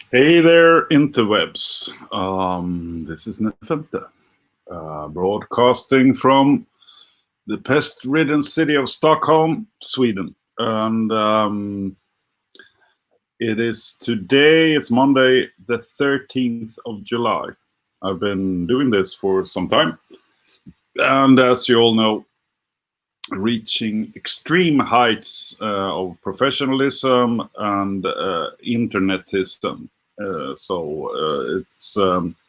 Hey there, interwebs. This is Nephente, broadcasting from the pest-ridden city of Stockholm, Sweden. And it is today, it's Monday, the 13th of July. I've been doing this for some time. And as you all know, reaching extreme heights of professionalism and internetism. It's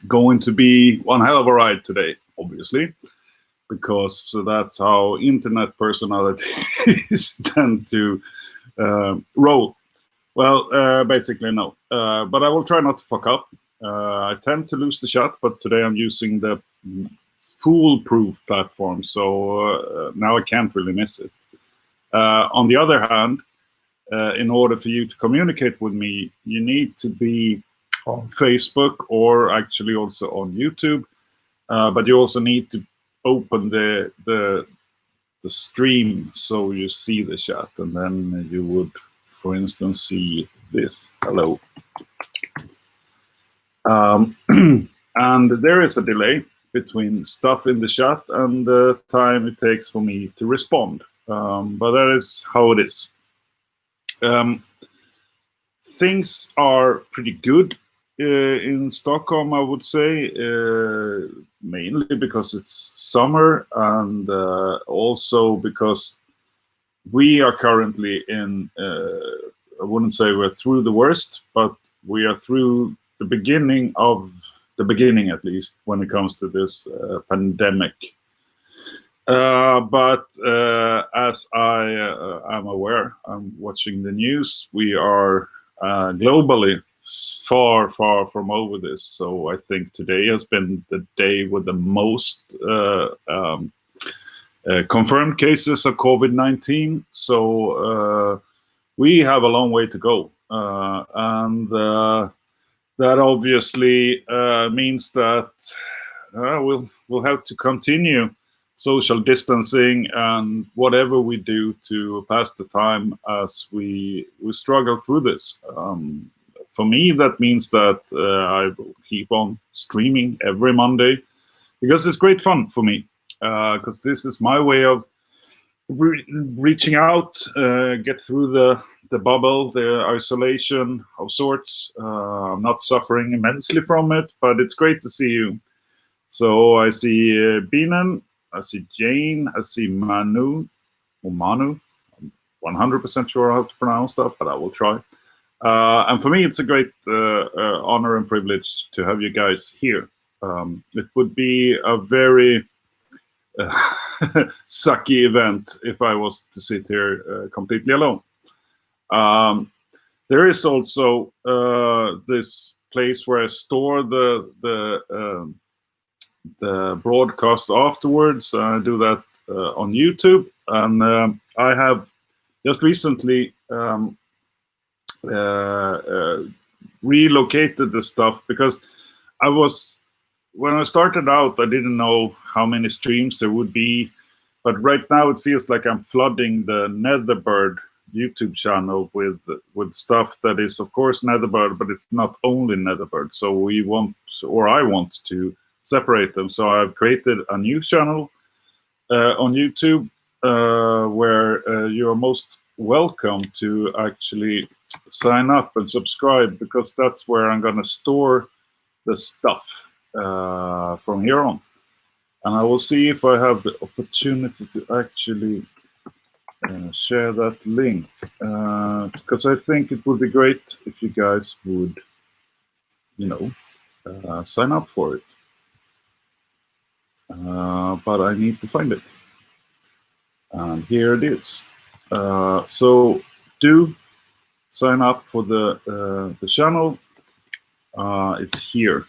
going to be one hell of a ride today, obviously, because that's how internet personalities tend to roll. Well, basically no, but I will try not to fuck up. I tend to lose the shot, but today I'm using the foolproof platform, so now I can't really miss it. On the other hand, in order for you to communicate with me, you need to be on Facebook or actually also on YouTube, but you also need to open the stream so you see the chat, and then you would, for instance, see this. Hello. And there is a delay between stuff in the chat and the time it takes for me to respond. But that is how it is. Things are pretty good in Stockholm, I would say, mainly because it's summer and also because we are currently in, I wouldn't say we're through the worst, but we are through the beginning of the beginning, at least, when it comes to this pandemic. But as I am aware, I'm watching the news, we are globally far from over this. So I think today has been the day with the most confirmed cases of COVID-19. So we have a long way to go. That obviously means that we'll have to continue social distancing and whatever we do to pass the time as we struggle through this. For me, that means that I will keep on streaming every Monday because it's great fun for me. Because this is my way of reaching out, get through the bubble, the isolation of sorts. I'm not suffering immensely from it, but it's great to see you. So I see Binan, I see Jane, I see Manu, or Manu. I'm 100% sure how to pronounce that, but I will try. And for me, it's a great honor and privilege to have you guys here. It would be a very sucky event if I was to sit here completely alone. There is also this place where I store the broadcast afterwards. I do that on YouTube, and I have just recently relocated the stuff because when I started out, I didn't know how many streams there would be, but right now it feels like I'm flooding the NETHERBIRD YouTube channel with stuff that is, of course, NETHERBIRD, but it's not only NETHERBIRD. So I want to separate them. So I've created a new channel on YouTube where you are most welcome to actually sign up and subscribe, because that's where I'm gonna store the stuff from here on. And I will see if I have the opportunity to actually share that link, because I think it would be great if you guys would, sign up for it. But I need to find it. And here it is. So do sign up for the channel. It's here.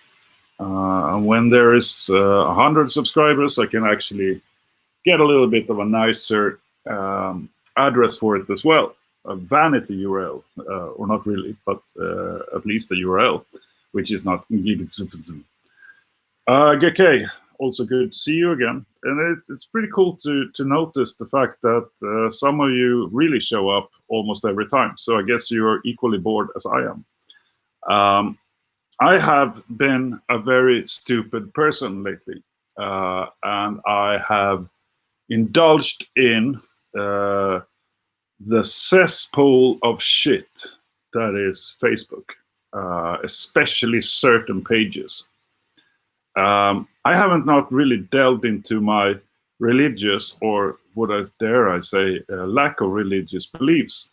And when there is 100 subscribers, I can actually get a little bit of a nicer address for it as well. A vanity URL, or not really, but at least a URL, which is not GK. Also good to see you again. And it's pretty cool to notice the fact that some of you really show up almost every time. So I guess you're equally bored as I am. I have been a very stupid person lately, and I have indulged in the cesspool of shit that is Facebook, especially certain pages. I haven't not really delved into my religious, or would I dare I say, lack of religious beliefs,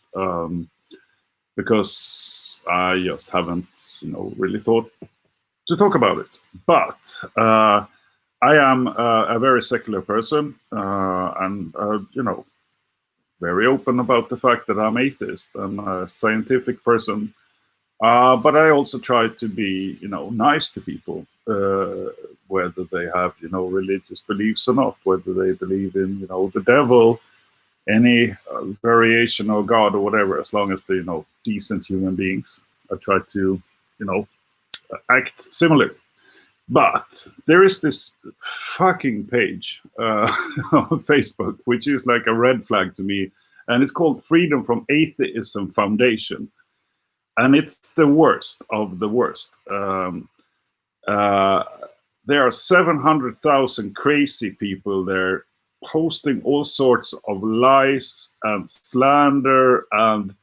because I just haven't, really thought to talk about it. But I am a very secular person, and very open about the fact that I'm atheist. I'm a scientific person, but I also try to be, nice to people, whether they have, religious beliefs or not, whether they believe in, the devil, any variation of God or whatever, as long as they're, decent human beings. I try to, act similar. But there is this fucking page on Facebook, which is like a red flag to me, and it's called Freedom from Atheism Foundation. And it's the worst of the worst. There are 700,000 crazy people there posting all sorts of lies and slander, and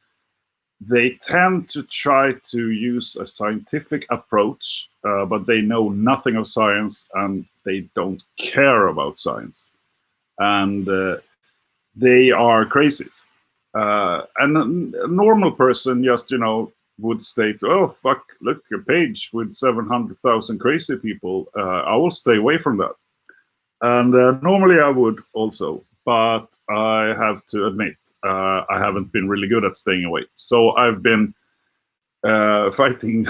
they tend to try to use a scientific approach, but they know nothing of science and they don't care about science. And they are crazies. And a normal person just, would state, oh, fuck, look, a page with 700,000 crazy people. I will stay away from that. And normally I would also, but I have to admit, I haven't been really good at staying away. So I've been fighting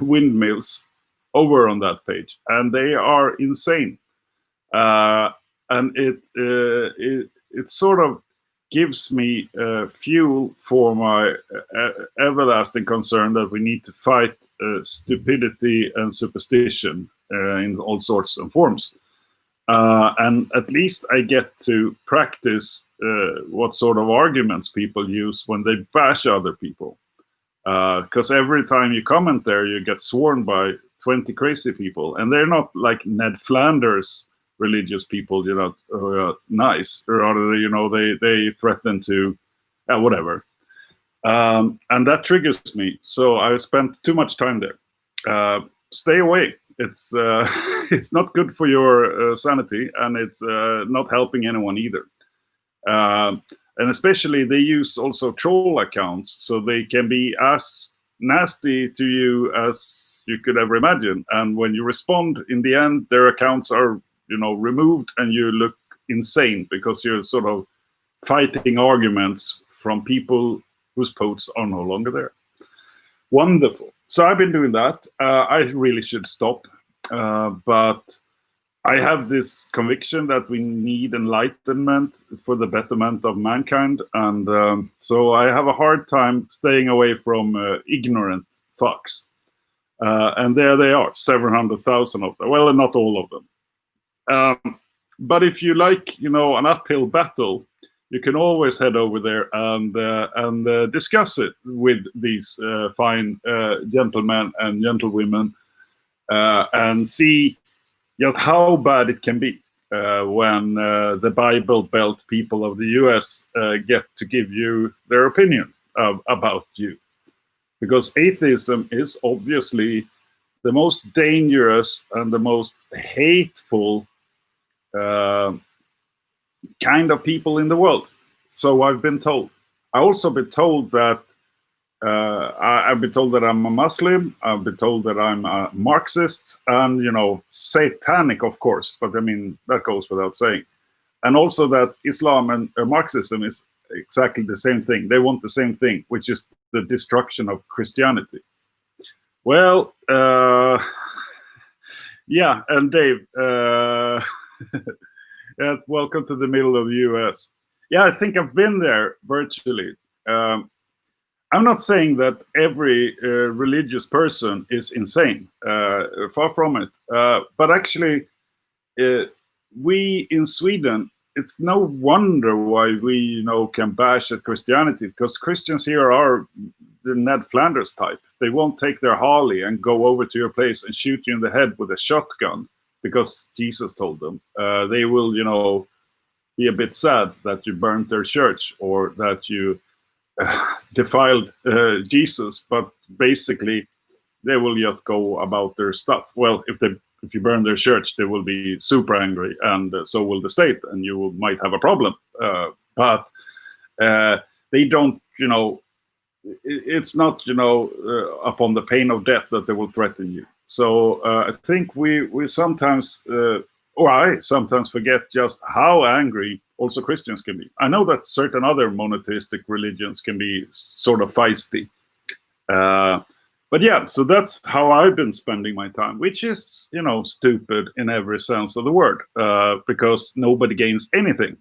windmills over on that page, and they are insane. And it sort of gives me fuel for my everlasting concern that we need to fight stupidity and superstition in all sorts and forms. And at least I get to practice what sort of arguments people use when they bash other people. Because every time you comment there, you get sworn by 20 crazy people. And they're not like Ned Flanders religious people, nice. Or, they threaten to, whatever. And that triggers me. So I spent too much time there. Stay away. It's it's not good for your sanity, and it's not helping anyone either. And especially they use also troll accounts, so they can be as nasty to you as you could ever imagine. And when you respond, in the end, their accounts are removed, and you look insane because you're sort of fighting arguments from people whose posts are no longer there. Wonderful. So I've been doing that. I really should stop. But I have this conviction that we need enlightenment for the betterment of mankind. And so I have a hard time staying away from ignorant fucks. And there they are, 700,000 of them. Well, not all of them. But if you like, an uphill battle, you can always head over there and discuss it with these fine gentlemen and gentlewomen, and see just how bad it can be when the Bible Belt people of the US get to give you their opinion about you. Because atheism is obviously the most dangerous and the most hateful kind of people in the world. So I've been told. I also been told that I've been told that I'm a Muslim. I've been told that I'm a Marxist, and satanic, of course. But I mean, that goes without saying. And also that Islam and Marxism is exactly the same thing. They want the same thing, which is the destruction of Christianity. Well, yeah, and Dave, yeah, welcome to the middle of the US. Yeah, I think I've been there virtually. I'm not saying that every religious person is insane, far from it. But actually, we in Sweden, it's no wonder why we, can bash at Christianity, because Christians here are the Ned Flanders type. They won't take their Harley and go over to your place and shoot you in the head with a shotgun because Jesus told them. They will, you know, be a bit sad that you burnt their church or that you defiled Jesus, but basically they will just go about their stuff. Well, if you burn their church, they will be super angry, and so will the state, and you might have a problem. But they don't, you know, it's not, you know, upon the pain of death that they will threaten you. So I think we sometimes, or I sometimes forget just how angry also Christians can be. I know that certain other monotheistic religions can be sort of feisty. But yeah, so that's how I've been spending my time, which is, you know, stupid in every sense of the word, because nobody gains anything.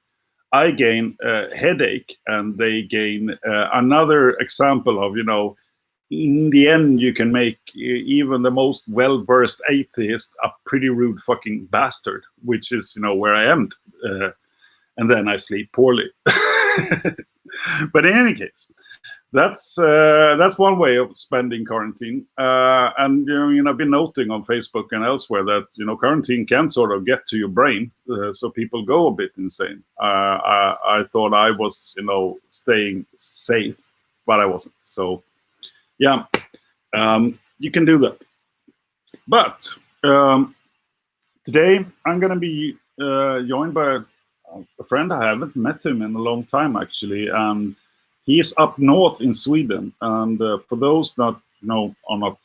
I gain a headache, and they gain another example of, you know, in the end, you can make even the most well-versed atheist a pretty rude fucking bastard, which is, you know, where I end. And then I sleep poorly. But in any case, that's one way of spending quarantine. And, you know, I've been noting on Facebook and elsewhere that, you know, quarantine can sort of get to your brain. So people go a bit insane. I thought I was, you know, staying safe, but I wasn't. So, yeah, you can do that. But today I'm going to be joined by a friend. I haven't met him in a long time, actually. And he's up north in Sweden. And for those that, you know, are not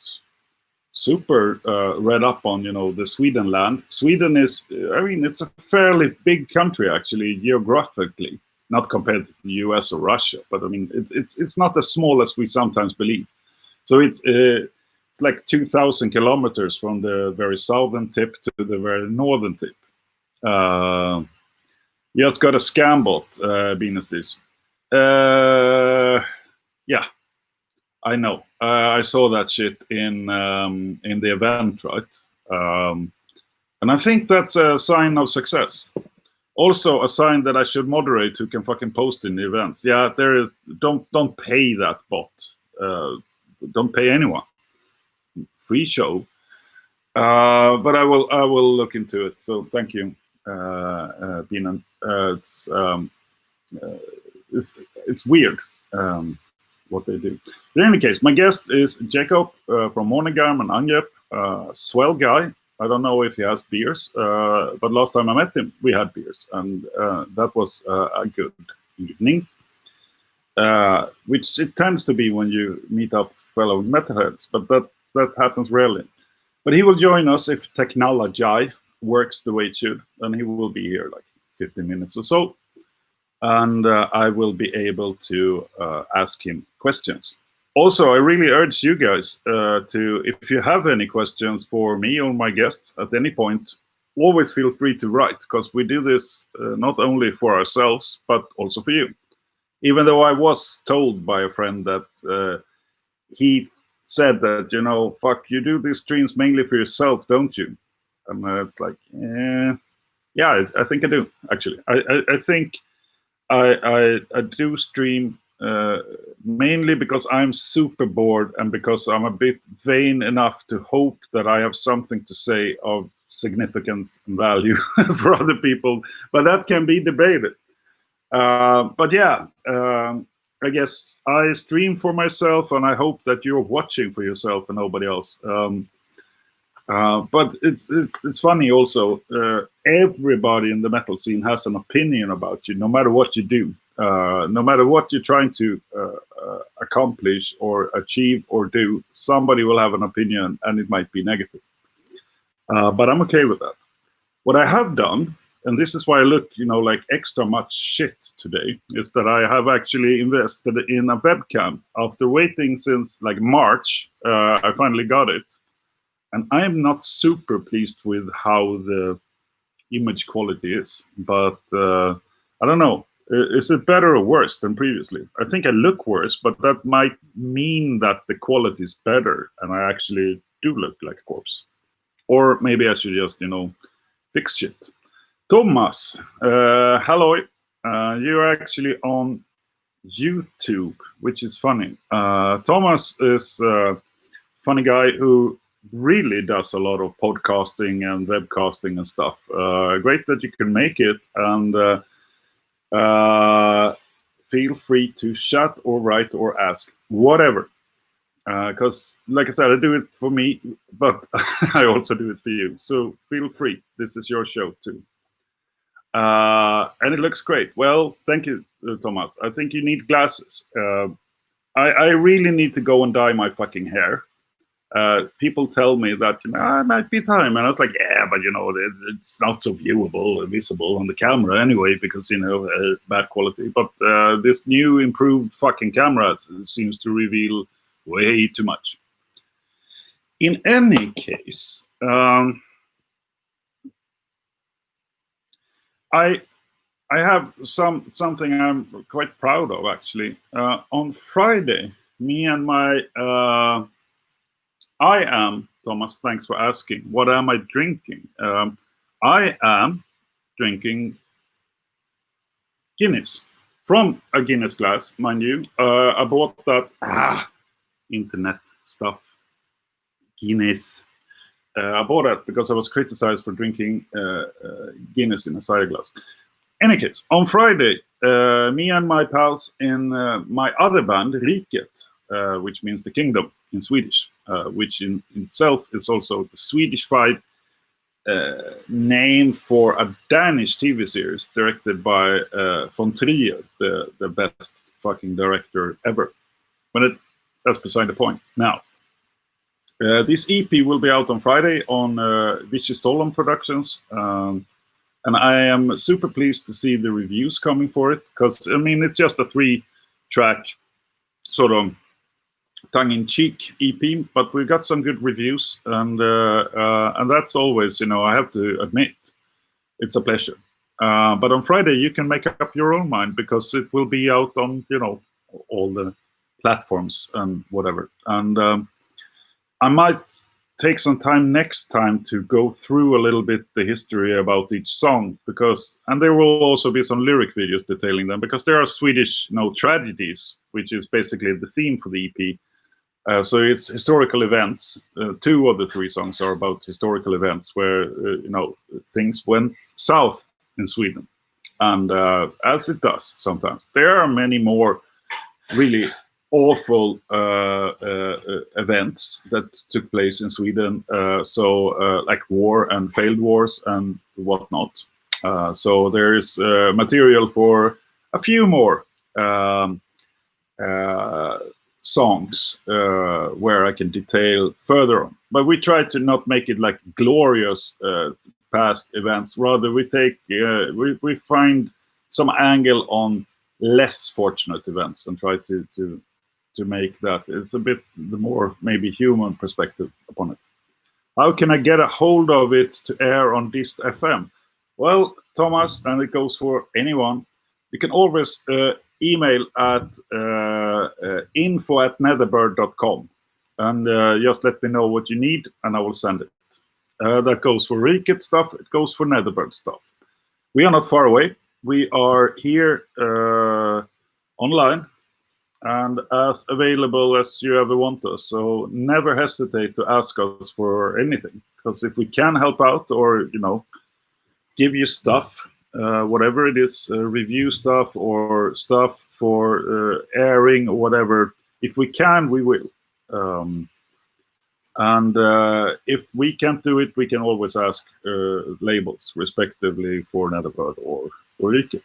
super read up on, you know, the Sweden land, Sweden is, I mean, it's a fairly big country, actually, geographically, not compared to the US or Russia. But I mean, it's not as small as we sometimes believe. So it's like 2,000 kilometers from the very southern tip to the very northern tip. Just got a scam bot, Benestage. Yeah, I know. I saw that shit in the event, right? And I think that's a sign of success. Also, a sign that I should moderate who can fucking post in the events. Yeah, there is. Don't pay that bot. Don't pay anyone. Free show. But I will look into it. So thank you, Binan. It's weird what they do. In any case, my guest is Jakob from Månegarm and Angrepp. Swell guy. I don't know if he has beers, but last time I met him, we had beers, and that was a good evening. Which it tends to be when you meet up fellow metalheads, but that happens rarely. But he will join us if technology works the way it should, and he will be here like 15 minutes or so. And I will be able to ask him questions. Also, I really urge you guys to, if you have any questions for me or my guests at any point, always feel free to write, because we do this not only for ourselves, but also for you. Even though I was told by a friend that he said that, you know, fuck, you do these streams mainly for yourself, don't you? And it's like, yeah, I think I do, actually. I think I do stream mainly because I'm super bored and because I'm a bit vain enough to hope that I have something to say of significance and value for other people. But that can be debated. But yeah, I guess I stream for myself, and I hope that you're watching for yourself and nobody else. But it's funny also. Everybody in the metal scene has an opinion about you, no matter what you do, no matter what you're trying to accomplish or achieve or do. Somebody will have an opinion, and it might be negative. But I'm okay with that. What I have done, and this is why I look, you know, like extra much shit today, is that I have actually invested in a webcam. After waiting since like March, I finally got it. And I am not super pleased with how the image quality is. But I don't know. Is it better or worse than previously? I think I look worse, but that might mean that the quality is better and I actually do look like a corpse. Or maybe I should just, you know, fix shit. Thomas, hello. You're actually on YouTube, which is funny. Thomas is a funny guy who really does a lot of podcasting and webcasting and stuff. Great that you can make it, and feel free to chat or write or ask, whatever. Because, like I said, I do it for me, but I also do it for you. So feel free. This is your show too. And it looks great. Well, thank you, Thomas. I think you need glasses. I really need to go and dye my fucking hair. People tell me that, it might be time. And I was like, yeah, but it's not so visible on the camera anyway, because, it's bad quality. But this new improved fucking camera seems to reveal way too much. In any case, I have something I'm quite proud of, actually. On Friday, me and my I am, Thomas, thanks for asking, what am I drinking? I am drinking Guinness from a Guinness glass, mind you. I bought that internet stuff, Guinness. I bought that because I was criticized for drinking Guinness in a cider glass. Any case, on Friday, me and my pals in my other band, RIKET, which means the kingdom in Swedish, which in itself is also the Swedish-fied name for a Danish TV series directed by von Trier, the best fucking director ever. But that's beside the point. Now, this EP will be out on Friday on Vichy Solon Productions. And I am super pleased to see the reviews coming for it, because, it's just a 3-track sort of tongue-in-cheek EP, but we got some good reviews, and that's always, I have to admit, it's a pleasure. But on Friday, you can make up your own mind, because it will be out on, all the platforms and whatever. And I might take some time next time to go through a little bit the history about each song, and there will also be some lyric videos detailing them, because there are Swedish tragedies, which is basically the theme for the EP. So it's historical events. 2 of the 3 songs are about historical events where things went south in Sweden, and as it does sometimes. There are many more really awful events that took place in Sweden, like war and failed wars and whatnot. So there is material for a few more songs where I can detail further on. But we try to not make it like glorious past events. Rather, we take we find some angle on less fortunate events and try to make that. It's a bit the more maybe human perspective upon it. How can I get a hold of it to air on Dist FM? Well, Thomas, and it goes for anyone, you can always email at info@netherbird.com, and just let me know what you need, and I will send it. That goes for RIKET stuff. It goes for NETHERBIRD stuff. We are not far away. We are here online and as available as you ever want us. So never hesitate to ask us for anything, because if we can help out or, give you stuff, whatever it is, review stuff or stuff for airing or whatever, if we can, we will. And if we can't do it, we can always ask labels, respectively, for NETHERBIRD or RIKET.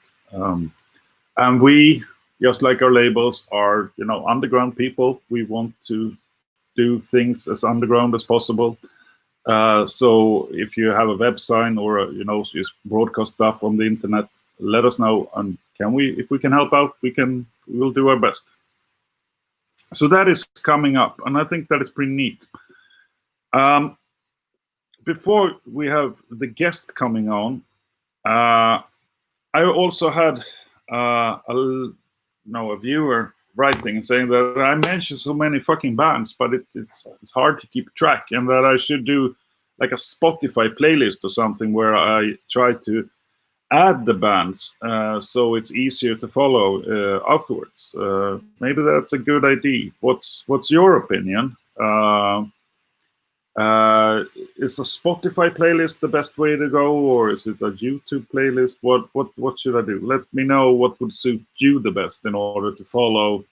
And we, just like our labels, are underground people. We want to do things as underground as possible. So if you have a website or just broadcast stuff on the internet, let us know, and if we can help out, we'll do our best. So that is coming up, and I think that is pretty neat. Before we have the guest coming on, I also had a viewer writing and saying that I mentioned so many fucking bands, but it's hard to keep track, and that I should do like a Spotify playlist or something where I try to add the bands so it's easier to follow afterwards. Maybe that's a good idea. What's your opinion? Is a Spotify playlist the best way to go, or is it a YouTube playlist? What should I do? Let me know what would suit you the best in order to follow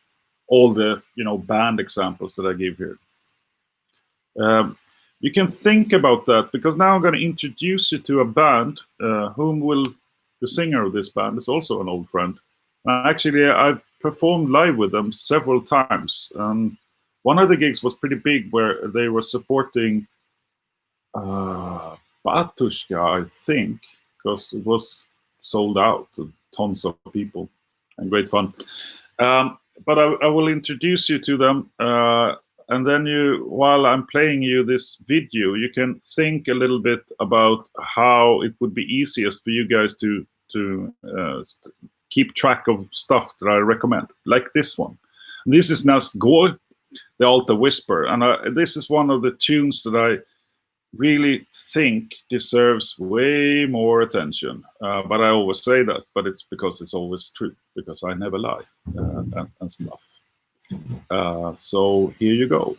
all the band examples that I give here. You can think about that, because now I'm going to introduce you to a band the singer of this band is also an old friend. Actually, I've performed live with them several times. One of the gigs was pretty big, where they were supporting Batushka, I think, because it was sold out to tons of people and great fun. But I will introduce you to them, and then while I'm playing you this video, you can think a little bit about how it would be easiest for you guys to keep track of stuff that I recommend, like this one. This is Nast Går, the Alta Whisper, and this is one of the tunes that I really think deserves way more attention. But I always say that, but it's because it's always true, because I never lie and stuff. So here you go.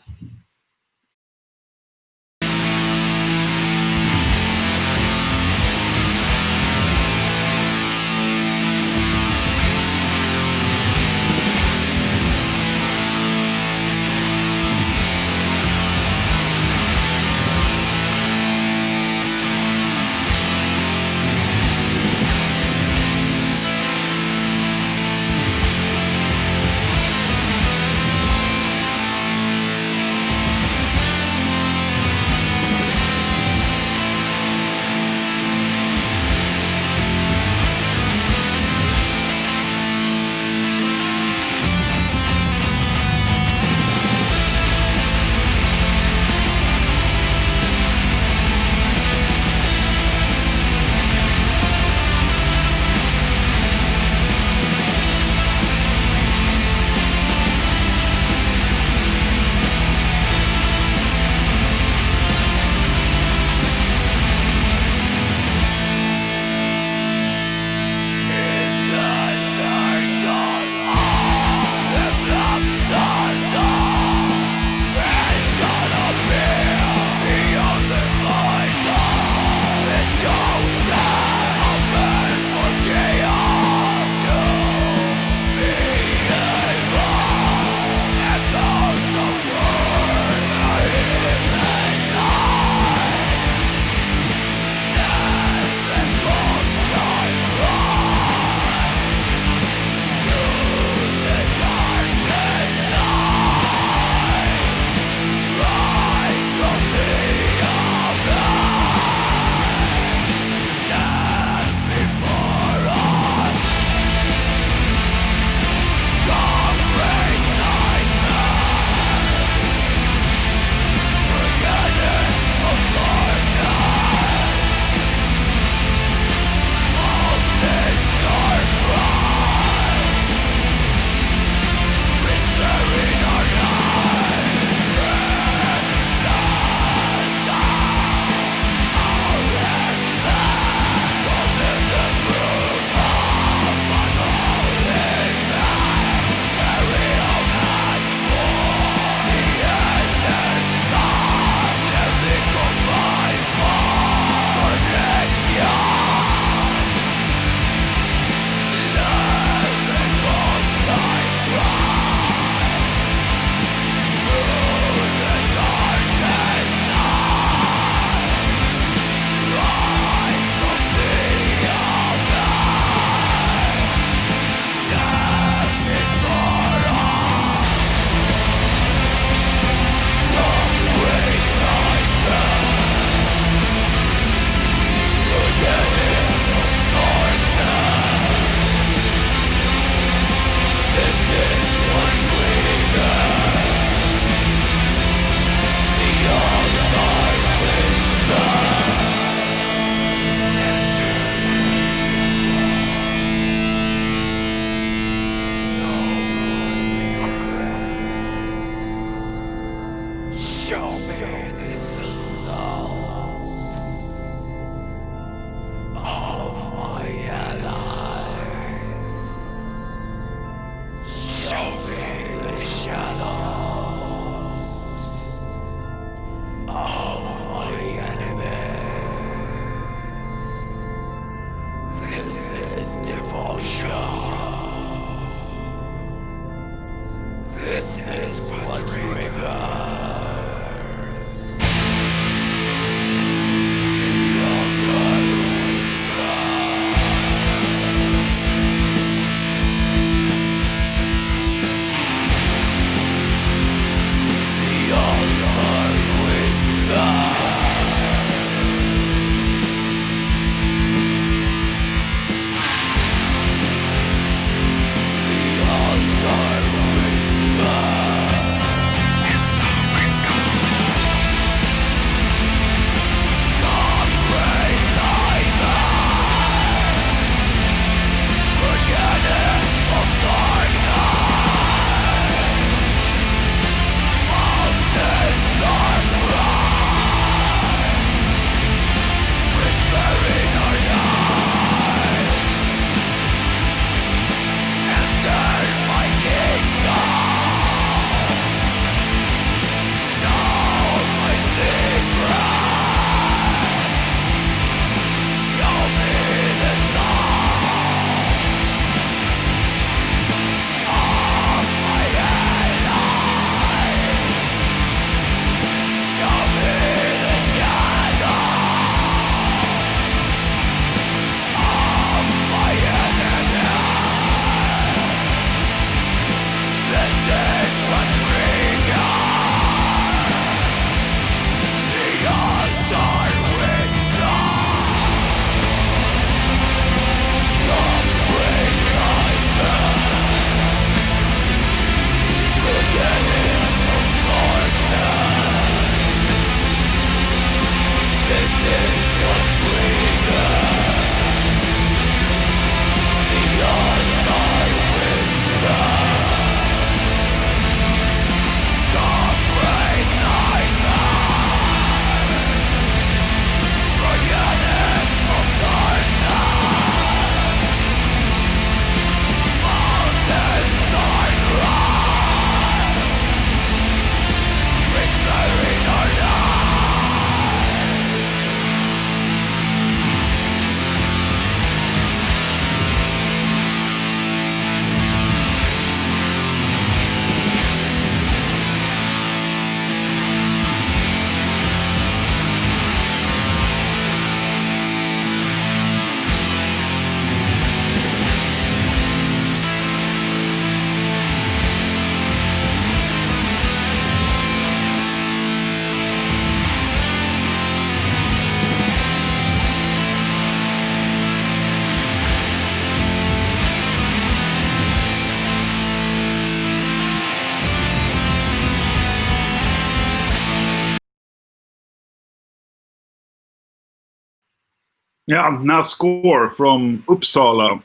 Yeah, now Score from Uppsala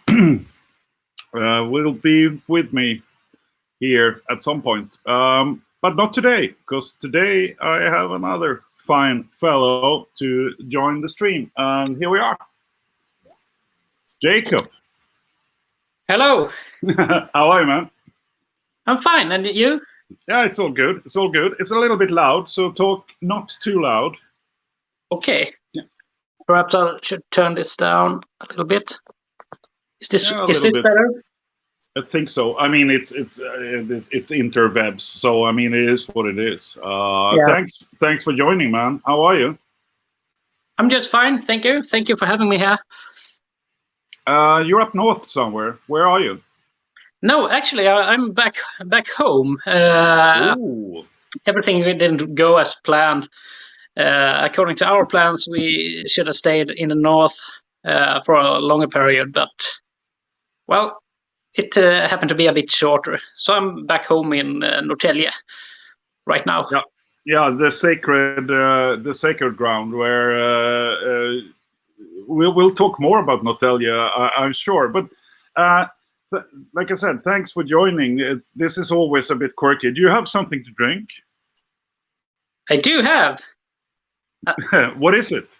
will be with me here at some point. But not today, because today I have another fine fellow to join the stream. And here we are. Jakob. Hello. How are you, man? I'm fine, and you? Yeah, it's all good. It's all good. It's a little bit loud, so talk not too loud. Okay. Yeah. Perhaps I should turn this down a little bit. Is this bit better? I think so. I mean, it's interwebs, so I mean, it is what it is. Yeah. Thanks for joining, man. How are you? I'm just fine, thank you. Thank you for having me here. You're up north somewhere. Where are you? No, actually, I'm back home. Ooh. Everything didn't go as planned. According to our plans, we should have stayed in the north for a longer period, but well, it happened to be a bit shorter. So I'm back home in Norrtälje right now. Yeah, the sacred ground where we'll talk more about Norrtälje, I'm sure. But like I said, thanks for joining. This is always a bit quirky. Do you have something to drink? I do have. What is it?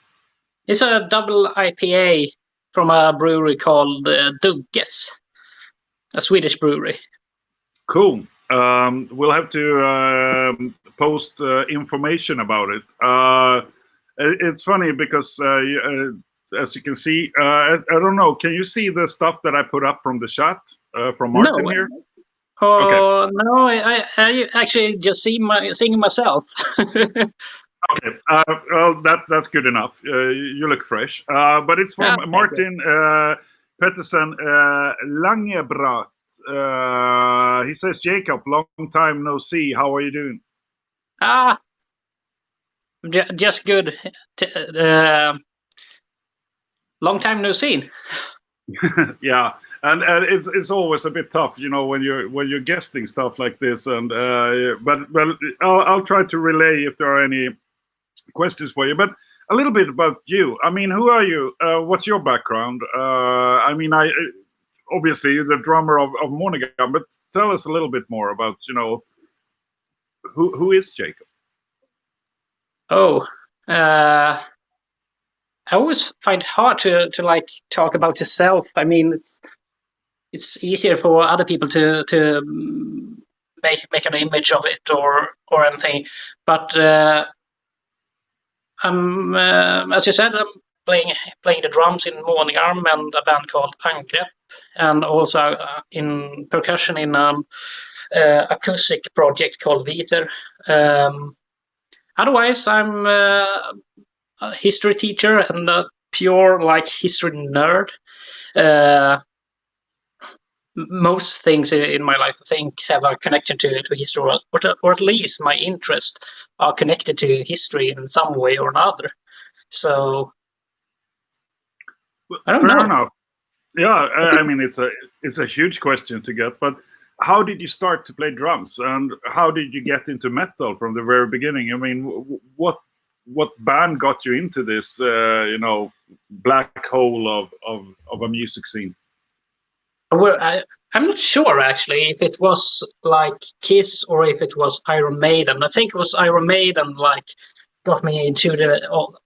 It's a double IPA from a brewery called Dugges, a Swedish brewery. Cool. We'll have to post information about it. It's funny because, as you can see, I don't know. Can you see the stuff that I put up from the chat from Martin No. here? Oh, no, I actually just seeing myself. Okay, well, that's good enough. You look fresh. But it's from Martin Pettersen Langebrat. He says, Jakob, long time no see. How are you doing? Just good. Long time no seen. Yeah, and it's always a bit tough, when you're guesting stuff like this. And but I'll try to relay if there are any questions for you. But a little bit about you. I mean, who are you? What's your background? I mean, obviously you're the drummer of Månegarm, but tell us a little bit more about who is Jakob? Oh, I always find it hard to like talk about yourself. I mean, it's easier for other people to make an image of it or anything. But I'm as you said, I'm playing the drums in Månegarm and a band called Angrepp, and also in percussion in an acoustic project called Ether. Otherwise, I'm a history teacher and a pure history nerd. Most things in my life, I think, have a connection to history, or at least my interests are connected to history in some way or another. So, I don't know. Fair enough. Yeah, I mean, it's a huge question to get, but how did you start to play drums, and how did you get into metal from the very beginning? I mean, what band got you into this, black hole of a music scene? Well, I'm not sure actually if it was like Kiss or if it was Iron Maiden. I think it was Iron Maiden got me into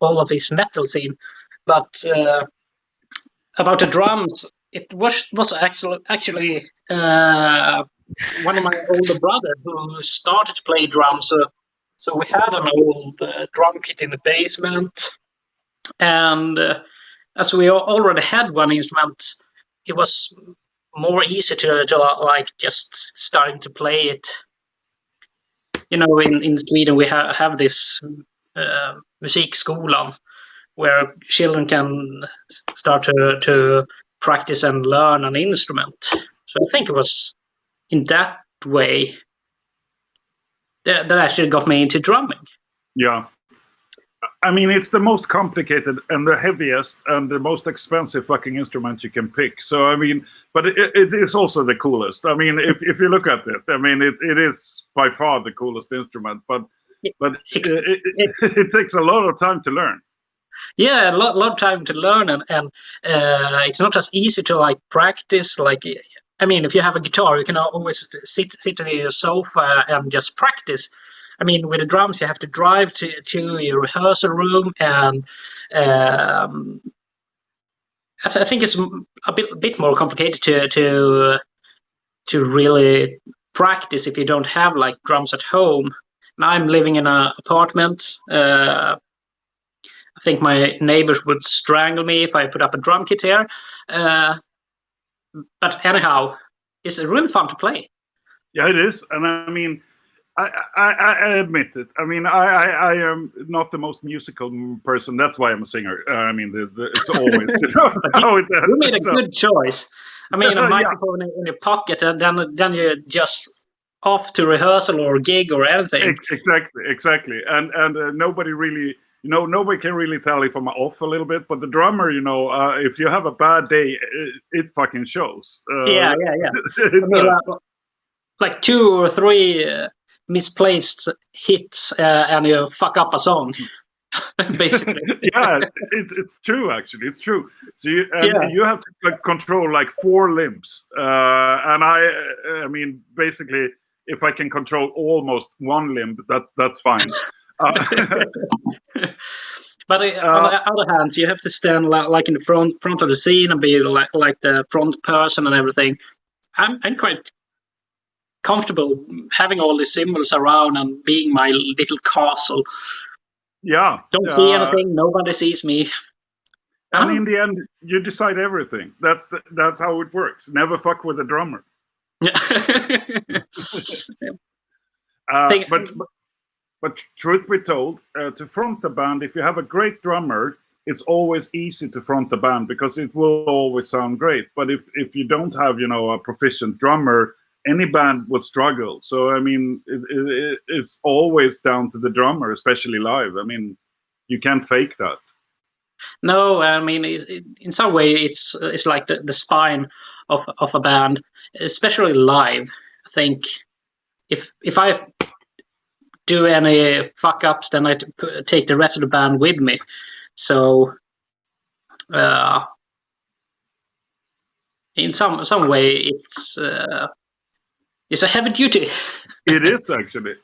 all of this metal scene. But about the drums, it was actually one of my older brother who started to play drums. So we had an old drum kit in the basement, and as we already had one instrument, it was more easy to just starting to play it. In Sweden we have this musikskolan where children can start to practice and learn an instrument. So I think it was in that way that actually got me into drumming. Yeah. I mean, it's the most complicated and the heaviest and the most expensive fucking instrument you can pick. So, I mean, but it is also the coolest. I mean, if you look at it, I mean, it is by far the coolest instrument, but it takes a lot of time to learn. Yeah, a lot of time to learn, and it's not as easy to practice. I mean, if you have a guitar, you can always sit on your sofa and just practice. I mean, with the drums, you have to drive to your rehearsal room, and I think it's a bit more complicated to really practice if you don't have drums at home. Now I'm living in an apartment. I think my neighbors would strangle me if I put up a drum kit here. But anyhow, it's really fun to play. Yeah, it is, and I mean, I admit it. I mean, I am not the most musical person. That's why I'm a singer. I mean, it's always you made a good choice. I mean, a microphone in your pocket, and then you're just off to rehearsal or gig or anything. Exactly. And nobody really, nobody can really tell if I'm off a little bit. But the drummer, if you have a bad day, it fucking shows. Yeah. Like 2 or 3 misplaced hits, and you fuck up a song. Basically. Yeah, it's true. Actually, it's true. So you have to control 4 limbs, and I mean, basically, if I can control almost 1 limb, that's fine. But on the other hand, you have to stand in the front of the scene and be like the front person and everything. I'm quite comfortable having all the symbols around and being my little castle. Yeah. Don't see anything. Nobody sees me. And in the end, you decide everything. That's how it works. Never fuck with the drummer. But truth be told, to front the band, if you have a great drummer, it's always easy to front the band because it will always sound great. But if you don't have, a proficient drummer, any band would struggle. So, I mean, it's always down to the drummer, especially live. I mean, you can't fake that. No, I mean, in some way, it's like the spine of a band, especially live. I think if I do any fuck ups, then I take the rest of the band with me. So, in some way, it's a heavy duty. It is actually.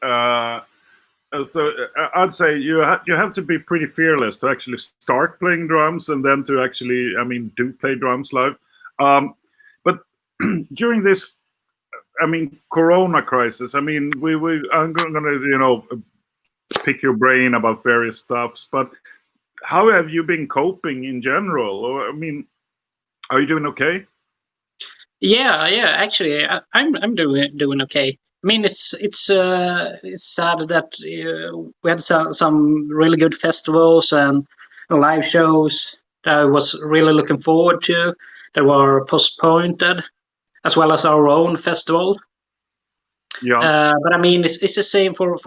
So I'd say you have to be pretty fearless to actually start playing drums and then to actually, do play drums live. But during this, Corona crisis, I'm gonna, pick your brain about various stuffs. But how have you been coping in general? Or are you doing okay? Yeah. Actually, I'm doing okay. I mean, it's sad that we had some really good festivals and live shows that I was really looking forward to that were postponed, as well as our own festival. Yeah. But I mean, it's the same for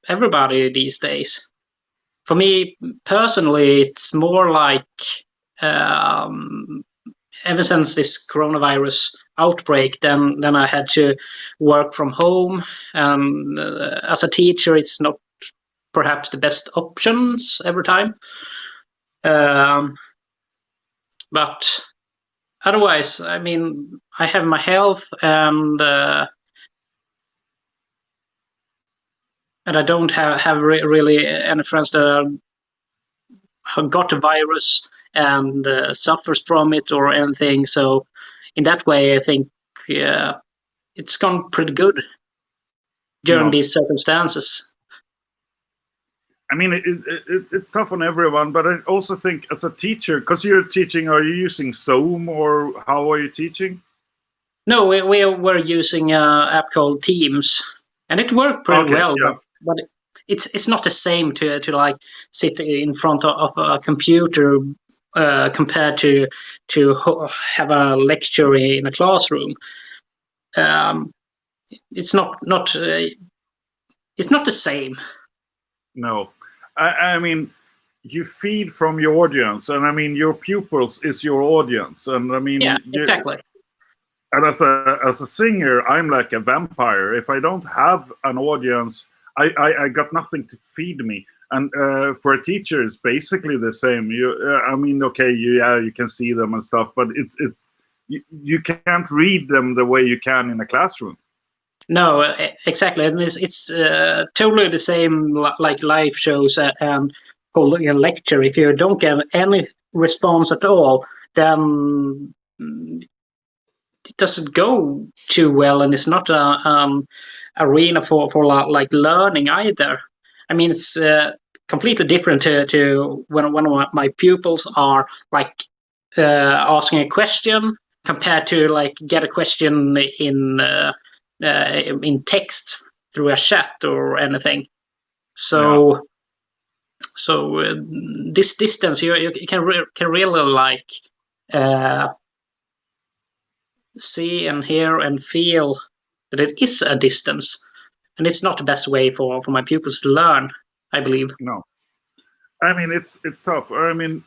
everybody these days. For me personally, it's more like ever since this coronavirus outbreak, then I had to work from home. As a teacher, it's not perhaps the best options every time. But otherwise, I mean, I have my health and I don't have really any friends that have got the virus and suffers from it or anything. So in that way, I think it's gone pretty good during these circumstances. I mean, it's tough on everyone, but I also think as a teacher, because you're teaching, are you using Zoom or how are you teaching? No, we were using an app called Teams, and it worked pretty well. Yeah. But it's not the same to like sit in front of a computer compared to have a lecture in a classroom. It's not it's not the same. No, I mean, you feed from your audience, and I mean your pupils is your audience, and I mean, yeah, exactly. And as a singer, I'm like a vampire. If I don't have an audience, I got nothing to feed me. And for a teacher, it's basically the same. You can see them and stuff, but you can't read them the way you can in a classroom. No, exactly. It's totally the same like live shows and holding a lecture. If you don't get any response at all, then it doesn't go too well, and it's not an arena for like learning either. I mean, it's completely different to when one of my pupils are like asking a question compared to like get a question in text through a chat or anything. So this distance you can really like see and hear and feel that it is a distance, and it's not the best way for my pupils to learn, I believe. No, I mean it's tough. I mean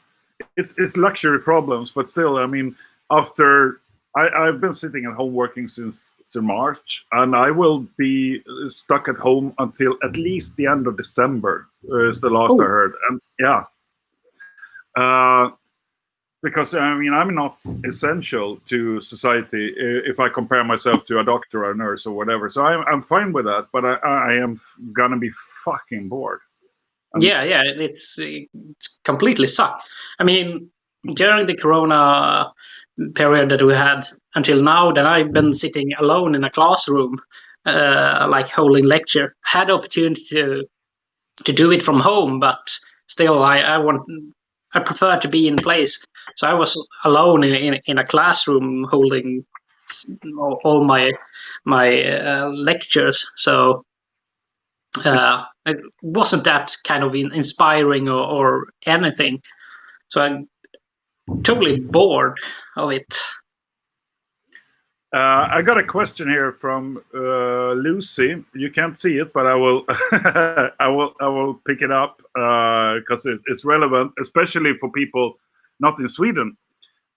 it's luxury problems, but still, I mean after I've been sitting at home working since March, and I will be stuck at home until at least the end of December is the last I heard. And because I mean I'm not essential to society if I compare myself to a doctor or a nurse or whatever. So I'm fine with that, but I am gonna be fucking bored. It's completely sucked. I mean, during the Corona period that we had until now, then I've been sitting alone in a classroom, like holding lecture. Had opportunity to do it from home, but still, I prefer to be in place. So I was alone in a classroom holding all my lectures. So it wasn't that kind of inspiring or anything. So I'm totally bored of it. I got a question here from Lucy. You can't see it, but I will I will pick it up because it's relevant, especially for people not in Sweden.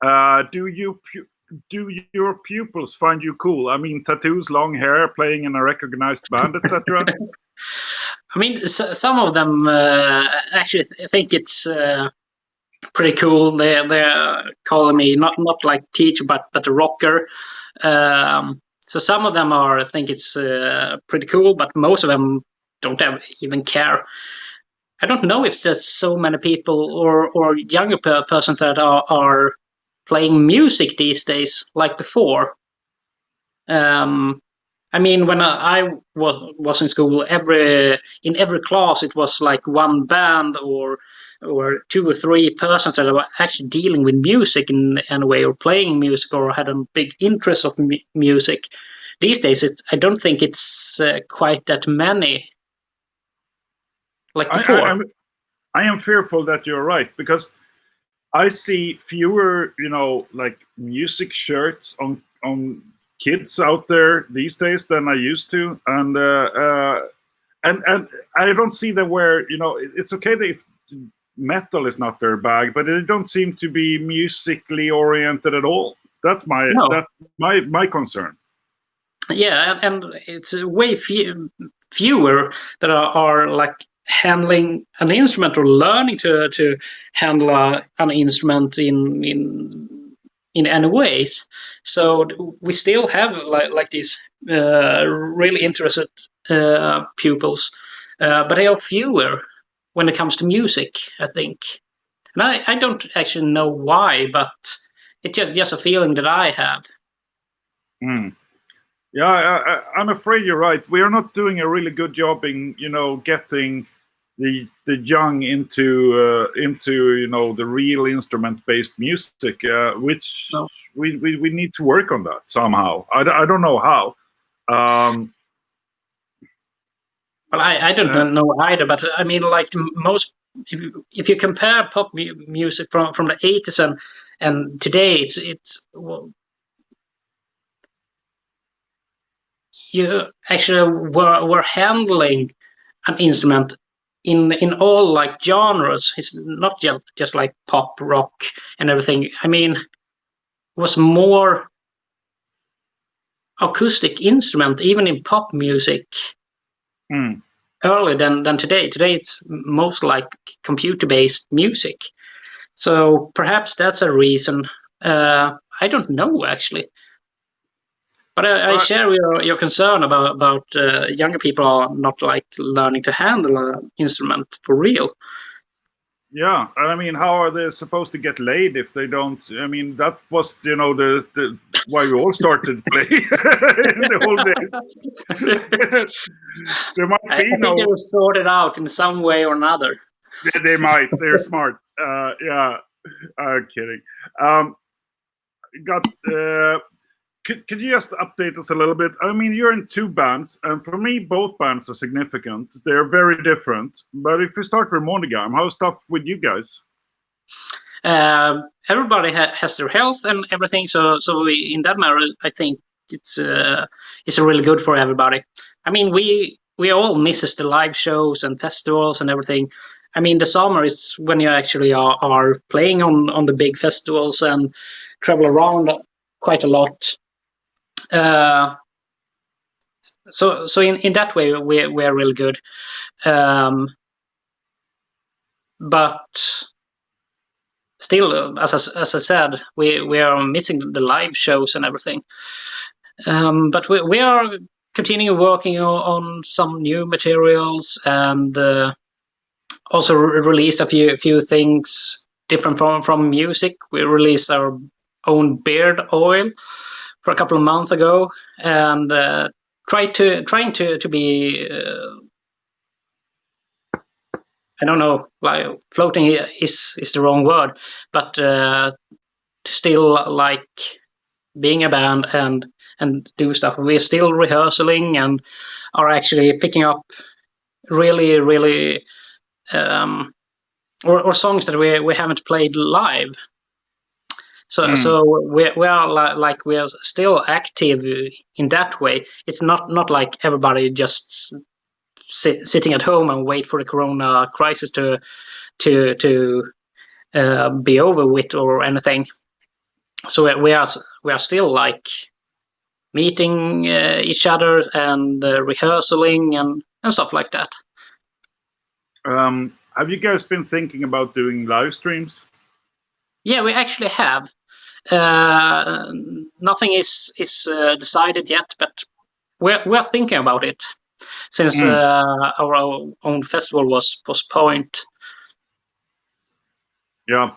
Do your pupils find you cool? I mean, tattoos, long hair, playing in a recognized band, etc. I mean, some of them actually think it's pretty cool. They're calling me not like teacher, but a rocker. So some of them think it's pretty cool, but most of them don't even care. I don't know if there's so many people or younger persons that are playing music these days like before. I mean, when I was in school, in every class it was like one band or 2 or 3 persons that were actually dealing with music in any way, or playing music, or had a big interest of music. These days, I don't think it's quite that many like before. I am fearful that you're right, because I see fewer, like music shirts on kids out there these days than I used to, and I don't see them wear. It's okay that if metal is not their bag, but they don't seem to be musically oriented at all. That's my concern. Yeah, and it's way fewer that are like handling an instrument or learning to handle an instrument in any ways. So we still have like these really interested pupils, but they are fewer when it comes to music, I think. And I don't actually know why, but it's just a feeling that I have. Yeah, I'm afraid you're right. We are not doing a really good job in, getting the young into the real instrument-based music, which we need to work on that somehow. I don't know how. Well, I don't know either, but I mean, like most, if you compare pop music from the 80s and today, it's you actually were handling an instrument in all like genres. It's not just like pop, rock, and everything. I mean, it was more acoustic instrument even in pop music earlier than today. Today it's most like computer-based music. So perhaps that's a reason. I don't know actually. But I share your concern about younger people are not like learning to handle an instrument for real. Yeah, I mean, how are they supposed to get laid if they don't? I mean, that was the why we all started play in the old days. There might be I think they will sort it out in some way or another. They might. They're smart. Yeah, I'm kidding. Could you just update us a little bit? I mean, you're in 2 bands, and for me, both bands are significant. They're very different. But if we start with Månegarm, how's stuff with you guys? Everybody has their health and everything, so in that matter, I think it's really good for everybody. I mean, we all misses the live shows and festivals and everything. I mean, the summer is when you actually are playing on the big festivals and travel around quite a lot. So in that way we're really good, but still, as I said, we are missing the live shows and everything. But we are continuing working on some new materials, and also released a few things different from music. We released our own beard oil for a couple of months ago, and trying to be I don't know, like floating is the wrong word, but still like being a band and do stuff. We're still rehearsing and are actually picking up really or songs that we haven't played live. So we are like we are still active in that way. It's not like everybody just sitting at home and wait for the Corona crisis to be over with or anything. So we are still like meeting each other and rehearsing and stuff like that. Have you guys been thinking about doing live streams? Yeah, we actually have. Nothing is decided yet, but we're thinking about it since our own festival was postponed. Yeah,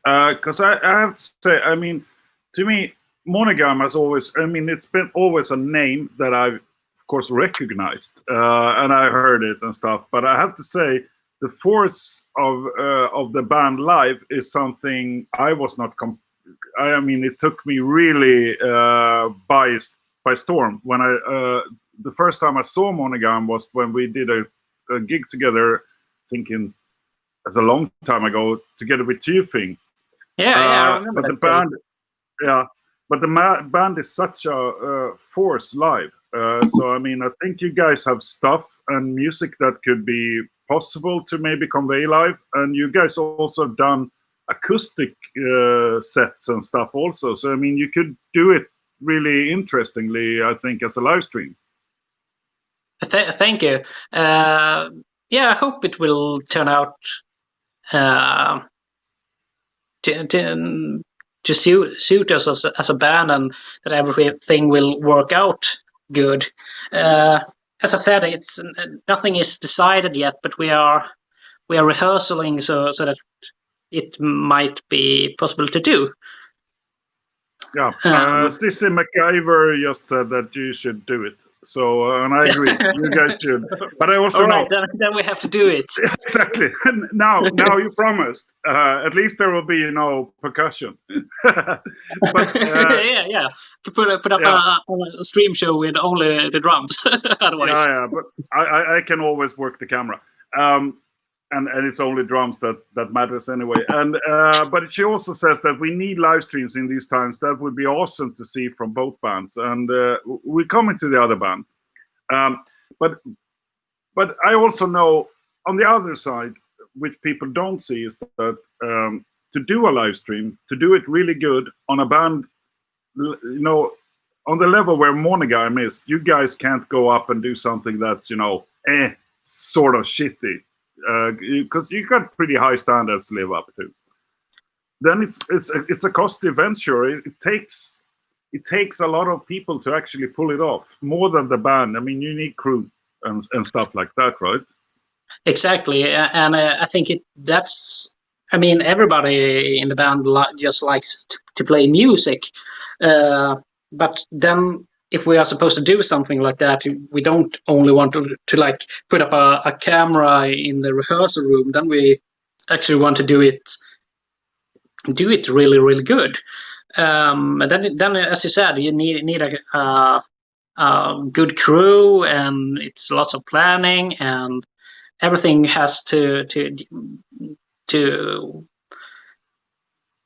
because I have to say, I mean, to me, Månegarm has always, I mean, it's been always a name that I've, of course, recognized, and I heard it and stuff. But I have to say, the force of the band live is something I was not. I mean, it took me really by storm when the first time I saw Månegarm was when we did a gig together, thinking as a long time ago, together with Tufing. Yeah, I remember but that the band, yeah, but the band is such a force live. So I mean, I think you guys have stuff and music that could be possible to maybe convey live, and you guys also have done acoustic sets and stuff also. So I mean, you could do it really interestingly, I think, as a live stream. Thank you. Yeah, I hope it will turn out to suit us as a band, and that everything will work out good. As I said, it's nothing is decided yet, but we are rehearsing so that it might be possible to do. Yeah, Sissy MacGyver just said that you should do it. So, and I agree, you guys should. But I also know. Then we have to do it. Exactly. Now you promised. At least there will be percussion. But, yeah. To put up a stream show with only the drums. Otherwise. Yeah. But I can always work the camera. And it's only drums that matters anyway. And but she also says that we need live streams in these times. That would be awesome to see from both bands. And we're coming to the other band. But I also know on the other side, which people don't see, is that to do a live stream, to do it really good on a band, on the level where Månegarm is, you guys can't go up and do something that's sort of shitty. Because you got pretty high standards to live up to. Then it's a costly venture. It takes a lot of people to actually pull it off, more than the band. I mean, you need crew and stuff like that, right? Exactly, and I think that's. I mean, everybody in the band just likes to play music, but then. If we are supposed to do something like that, we don't only want to like put up a camera in the rehearsal room. Then we actually want to do it really, really good. And then, as you said, you need a good crew, and it's lots of planning, and everything has to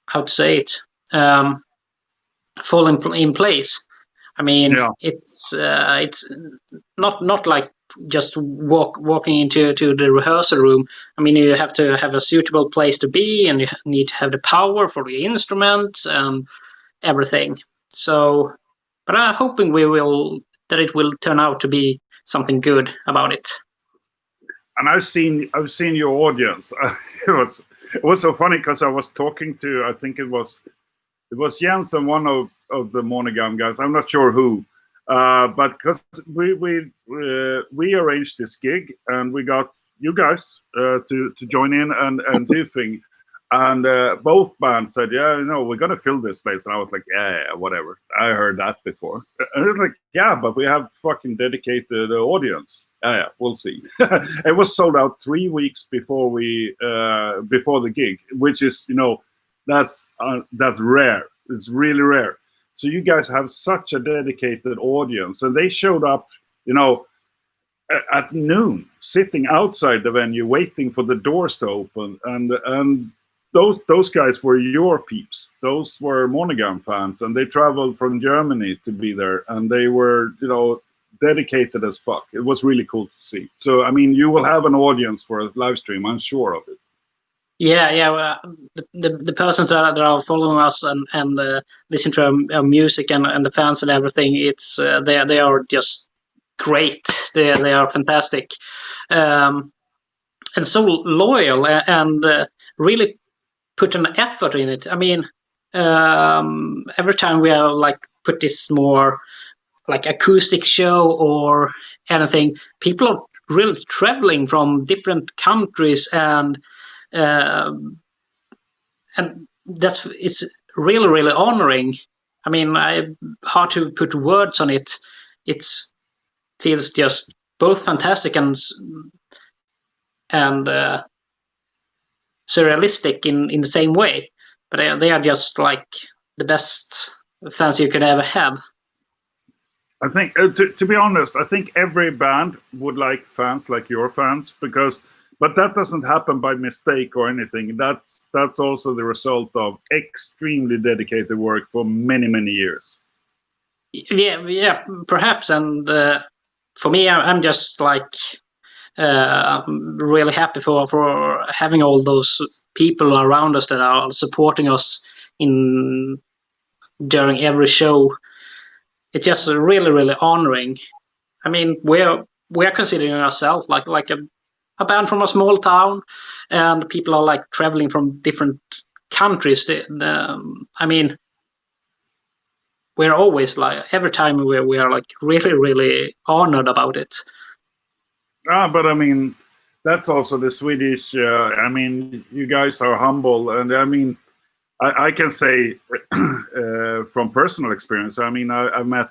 how to say it fall in place. I mean, it's not like just walking into the rehearsal room. I mean, you have to have a suitable place to be, and you need to have the power for the instruments and everything. So, but I'm hoping that it will turn out to be something good about it. And I've seen your audience. It was so funny because I was talking to, I think it was Jens and one of the Månegarm guys. I'm not sure who, but because we arranged this gig and we got you guys to join in and Tufing, And both bands said, yeah, we're going to fill this place. And I was like, yeah, whatever. I heard that before. And it was like, yeah, but we have fucking dedicated audience. Yeah, we'll see. It was sold out 3 weeks before before the gig, which is, that's rare. It's really rare. So you guys have such a dedicated audience. And they showed up, at noon, sitting outside the venue, waiting for the doors to open. And those guys were your peeps. Those were Månegarm fans, and they traveled from Germany to be there, and they were, dedicated as fuck. It was really cool to see. So, I mean, you will have an audience for a live stream. I'm sure of it. Yeah. Well, the persons that are following us and listen to our music and the fans and everything, it's they are just great. They are fantastic, and so loyal and really put an effort in it. I mean, every time we have put this more acoustic show or anything, people are really traveling from different countries, and it's really honoring. I mean, hard to put words on it. It feels just both fantastic and surrealistic in the same way, but they are just the best fans you could ever have. I think, to be honest, I think every band would like fans like your fans, but that doesn't happen by mistake or anything. That's also the result of extremely dedicated work for many years. Yeah, perhaps. And for me, I'm just really happy for having all those people around us that are supporting us during every show. It's just really honoring. I mean, we're considering ourselves like a band from a small town, and people are traveling from different countries. I mean, we're always every time we are really honored about it. But I mean, that's also the Swedish. I mean, you guys are humble, and I mean, I can say from personal experience. I mean, I've met,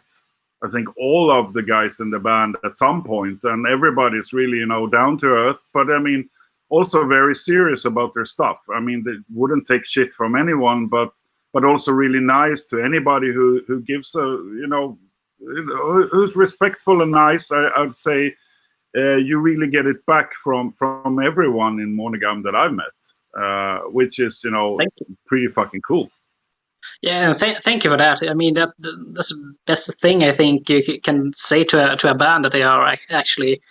I think, all of the guys in the band at some point, and everybody's really, down to earth. But I mean, also very serious about their stuff. I mean, they wouldn't take shit from anyone, but also really nice to anybody who gives who's respectful and nice. I'd say. You really get it back from everyone in Månegarm that I've met, which is pretty fucking cool. Yeah, thank you for that. I mean, that's the best thing I think you can say to a band, that they are actually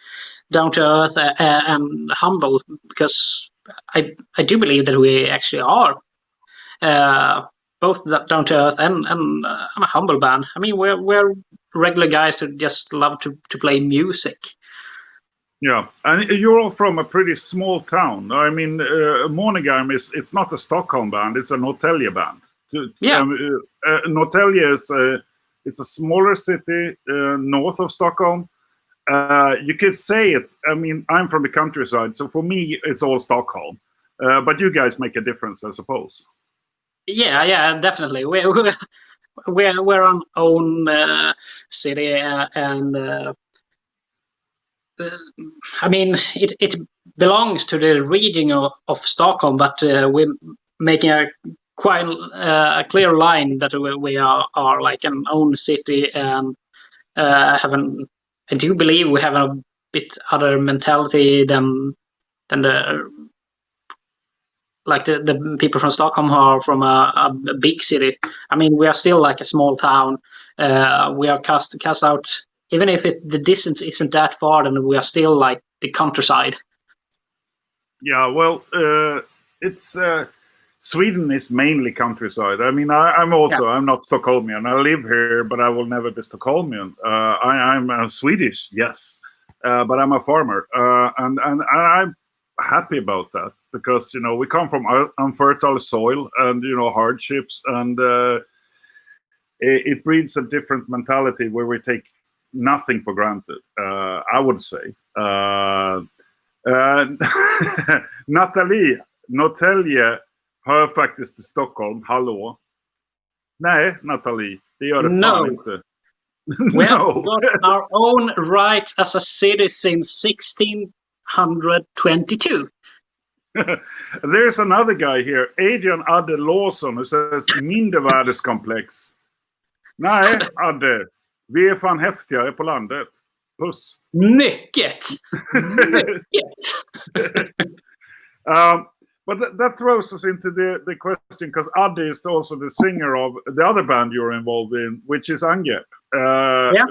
down to earth and humble, because I do believe that we actually are both down to earth and a humble band. I mean, we're regular guys who just love to play music. Yeah, and you're all from a pretty small town. I mean, Månegarm it's not a Stockholm band; it's a Norrtälje band. Yeah, Norrtälje it's a smaller city north of Stockholm. You could say it's. I mean, I'm from the countryside, so for me, it's all Stockholm. But you guys make a difference, I suppose. Yeah, definitely. We're our own city, and. I mean, it belongs to the region of Stockholm, but we're making a quite a clear line that we are an own city, and I do believe we have a bit other mentality than the people from Stockholm who are from a big city. I mean, we are still a small town. We are cast out. Even if the distance isn't that far, then we are still the countryside. Yeah, well, it's Sweden is mainly countryside. I mean, I'm not Stockholmian. I live here, but I will never be Stockholmian. I'm Swedish, yes, but I'm a farmer, and I'm happy about that, because we come from unfertile soil and hardships, and it breeds a different mentality where we take nothing for granted, I would say. Norrtälje, hör faktiskt till Stockholm. Hallå? Nej, Nathalie, det gör det No. fan inte. We have No. got our own rights as a city since 1622. There's another guy here, Adrian Adde Lawson, who says mindervärdeskomplex. Nej, Adde. Vi är fan häftigare på landet. Puss. Mycket! Mycket! But that throws us into the question, because Adde is also the singer of the other band you're involved in, which is Angrepp. Yeah.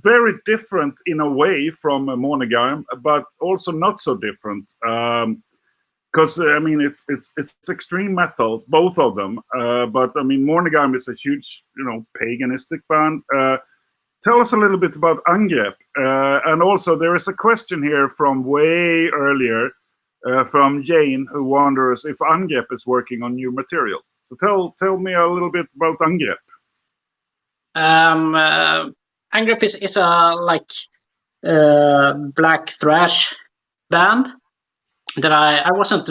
Very different in a way from Månegarm, but also not so different. Because I mean, it's extreme metal, both of them. But I mean, Månegarm is a huge, paganistic band. Tell us a little bit about Angrepp, and also there is a question here from way earlier from Jane, who wonders if Angrepp is working on new material. So tell me a little bit about Angrepp. Angrepp is a black thrash band that I wasn't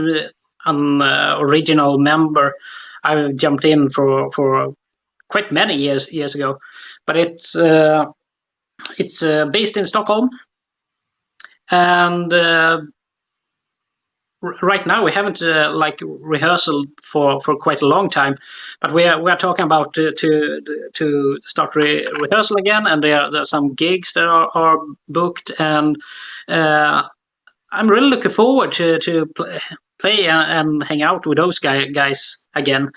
an original member. I jumped in for quite many years ago, but it's based in Stockholm, and right now we haven't rehearsal for quite a long time, but we are talking about to start rehearsal again, and there are some gigs that are booked, and I'm really looking forward to play and hang out with those guys again.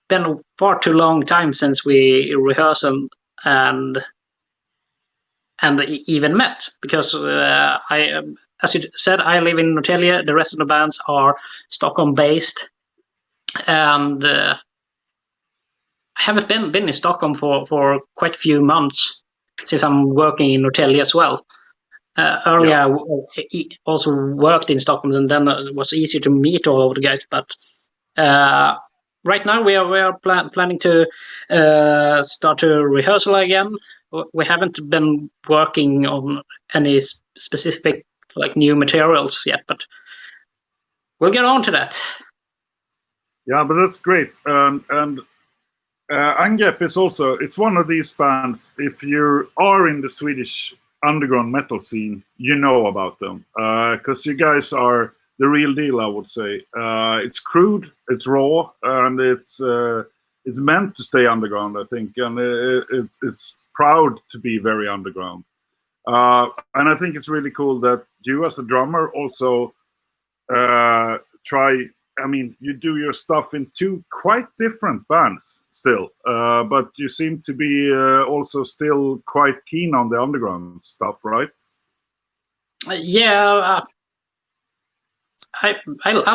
Been far too long time since we rehearsal and even met, because I, as you said, I live in Norrtälje. The rest of the bands are Stockholm based, and I haven't been in Stockholm for quite a few months, since I'm working in Norrtälje as well. Earlier, I also worked in Stockholm, and then it was easier to meet all of the guys. But right now we are planning to start a rehearsal again. We haven't been working on any specific new materials yet, but we'll get on to that. Yeah, but that's great. And Angrepp is also, it's one of these bands, if you are in the Swedish underground metal scene, you know about them, because you guys are the real deal, I would say. It's crude, it's raw, and it's meant to stay underground, I think, and it's proud to be very underground. And I think it's really cool that you, as a drummer, also try. I mean, you do your stuff in two quite different bands still, but you seem to be also still quite keen on the underground stuff, right? Yeah, I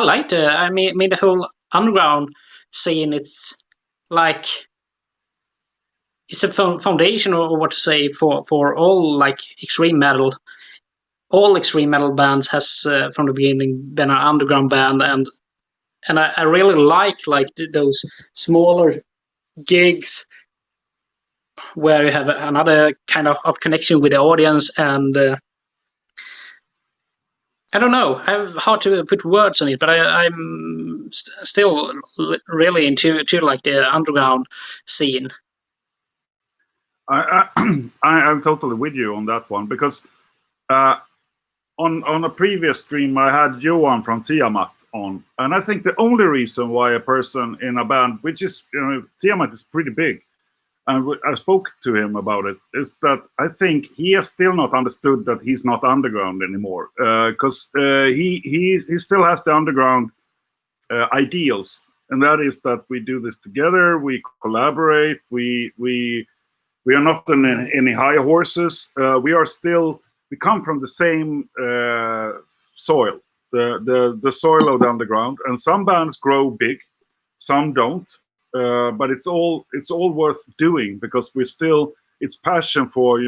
like the. I mean the whole underground scene. It's like it's a foundation, or what to say, for all extreme metal. All extreme metal bands has from the beginning been an underground band, and I really like those smaller gigs where you have another kind of connection with the audience, and I don't know. I have hard to put words on it, but I'm still really into the underground scene. I'm totally with you on that one, because on a previous stream I had Johan from Tiamat on, and I think the only reason why a person in a band, which is Tiamat is pretty big, and I spoke to him about it, is that I think he has still not understood that he's not underground anymore, because he still has the underground ideals, and that is that we do this together, we collaborate, we are not on any high horses, we come from the same soil, the soil of the underground, and some bands grow big, some don't. But it's all worth doing, because it's passion for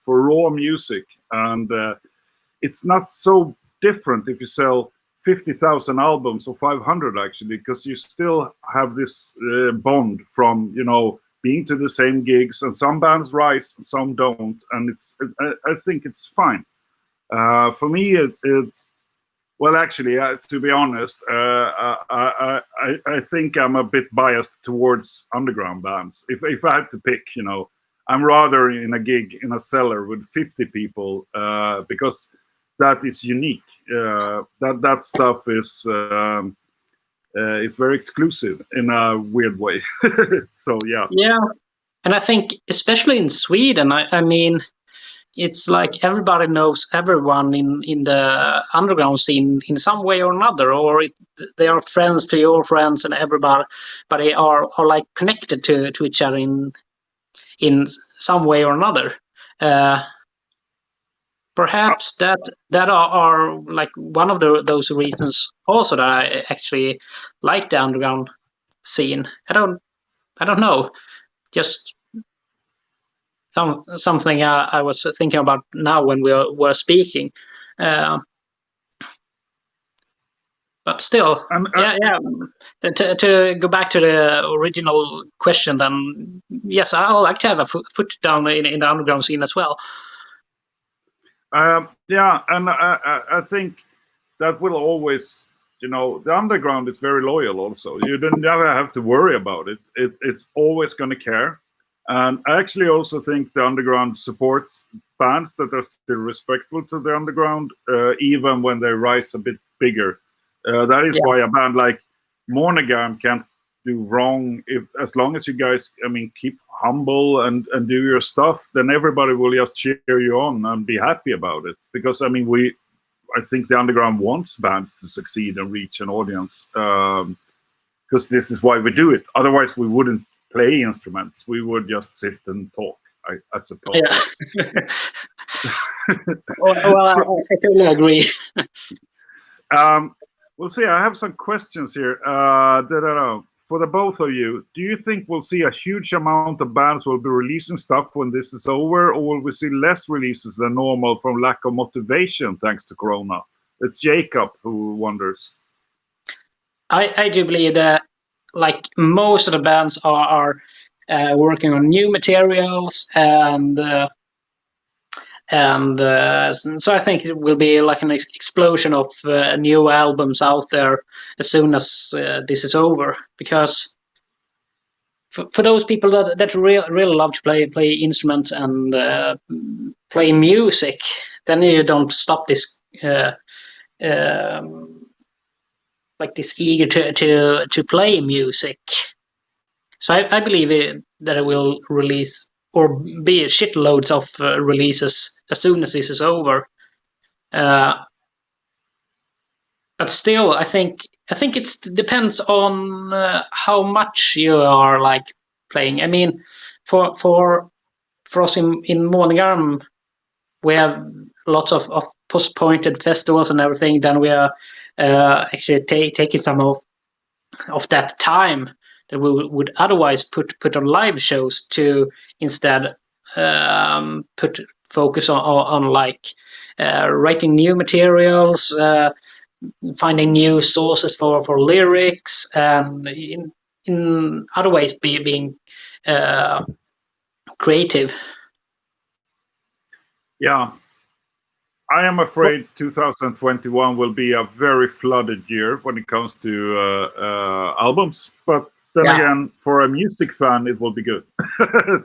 raw music, and it's not so different if you sell 50,000 albums or 500 actually, because you still have this bond from being to the same gigs, and some bands rise, some don't, and I think it's fine. For me, Well, actually, to be honest, I think I'm a bit biased towards underground bands. If I had to pick, I'm rather in a gig in a cellar with 50 people because that is unique. That stuff is it's very exclusive in a weird way. So yeah. Yeah, and I think especially in Sweden, I mean, it's like everybody knows everyone in the underground scene in some way or another, or they are friends to your friends, and everybody, but they are like connected to each other in some way or another. Perhaps that are like one of those reasons also that I actually like the underground scene. I don't know, just something I was thinking about now when we were speaking. But still, yeah. To go back to the original question, then yes, I would like to have a foot down in the underground scene as well. Yeah, and I think that will always, the underground is very loyal. Also, you don't never have to worry about it. It's always going to care. And I actually also think the underground supports bands that are still respectful to the underground, even when they rise a bit bigger. That is why a band like Månegarm can't do wrong as long as you guys, keep humble and do your stuff. Then everybody will just cheer you on and be happy about it. Because I think the underground wants bands to succeed and reach an audience. Because this is why we do it. Otherwise, we wouldn't play instruments. We would just sit and talk, I suppose. Yeah. Well, I totally agree. We'll see. I have some questions here. For the both of you, do you think we'll see a huge amount of bands will be releasing stuff when this is over, or will we see less releases than normal from lack of motivation thanks to Corona? It's Jakob who wonders. I do believe that like most of the bands are working on new materials, and so I think it will be like an explosion of new albums out there as soon as this is over. Because for those people that really love to play instruments and play music, then you don't stop this like this eager to play music. So I believe that it will release or be shitloads of releases as soon as this is over. But still, I think it depends on how much you are like playing. I mean, for us in Månegarm, we have lots of post-pointed festivals and everything. Then we are actually taking some of that time that we would otherwise put on live shows to instead put focus on like writing new materials, finding new sources for lyrics, and in other ways being creative. Yeah. I am afraid 2021 will be a very flooded year when it comes to albums. But then again, for a music fan, it will be good.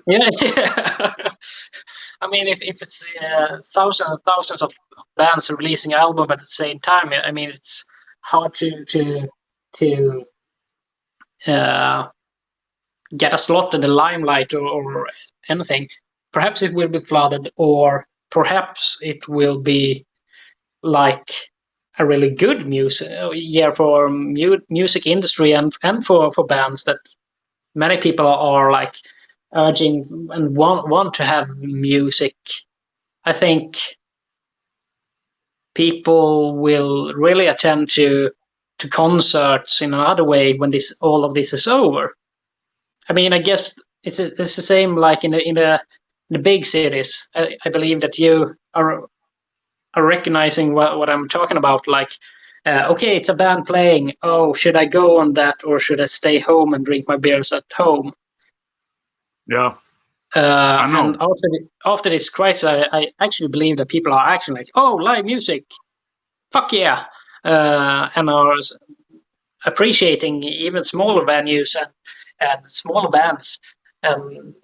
Yeah. I mean, if it's thousands and thousands of bands releasing album at the same time, I mean, it's hard to get a slot in the limelight or anything. Perhaps it will be flooded, or perhaps it will be like a really good music year for music industry and for bands that many people are like urging and want to have music. I think people will really attend to concerts in another way when all of this is over. I mean, I guess it's the same like in the big cities. I believe that you are recognizing what I'm talking about. Like, okay, it's a band playing. Oh, should I go on that, or should I stay home and drink my beers at home? Yeah. And after this crisis, I actually believe that people are actually like, oh, live music, fuck yeah. and are appreciating even smaller venues and smaller bands, and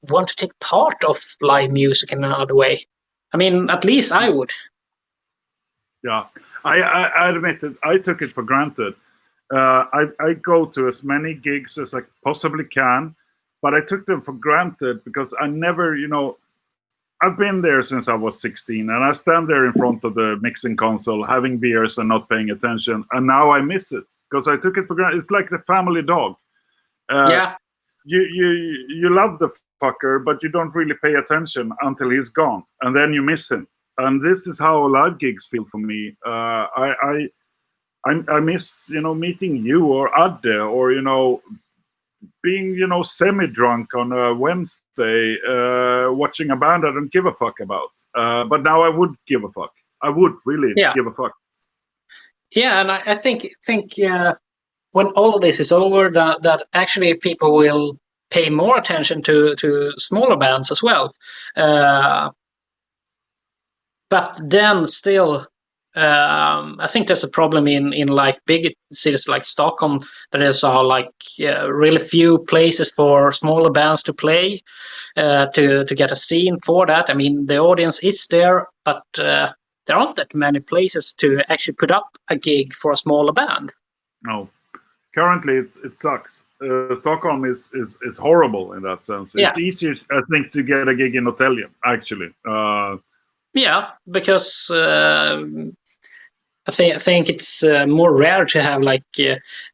want to take part of live music in another way. I mean, at least I would. Yeah, I admit it. I took it for granted. I go to as many gigs as I possibly can, but I took them for granted because I never, I've been there since I was 16, and I stand there in front of the mixing console having beers and not paying attention, and now I miss it because I took it for granted. It's like the family dog. Yeah. You love the fucker, but you don't really pay attention until he's gone, and then you miss him. And this is how live gigs feel for me. I miss meeting you or Adde, or being semi-drunk on a Wednesday watching a band I don't give a fuck about. But now I would give a fuck. I would really give a fuck. Yeah, and I think when all of this is over, that actually people will pay more attention to smaller bands as well. But then still, I think there's a problem in like big cities like Stockholm. That there's like really few places for smaller bands to play, to get a scene for that. I mean, the audience is there, but there aren't that many places to actually put up a gig for a smaller band. No, currently it sucks. Stockholm is horrible in that sense. Yeah. It's easier, I think, to get a gig in Norrtälje, actually. Yeah, because I think it's more rare to have like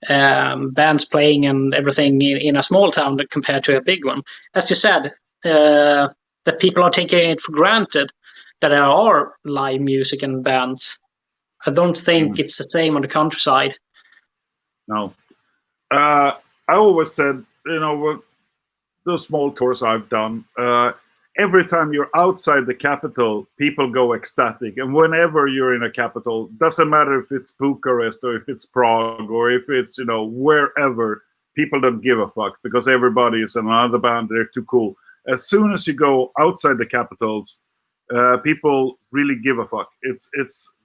bands playing and everything in a small town compared to a big one. As you said, that people are taking it for granted that there are live music and bands. I don't think it's the same on the countryside. No. I always said, those small tours I've done, every time you're outside the capital, people go ecstatic. And whenever you're in a capital, doesn't matter if it's Bucharest or if it's Prague or if it's, wherever, people don't give a fuck because everybody is in another band. They're too cool. As soon as you go outside the capitals, people really give a fuck. It's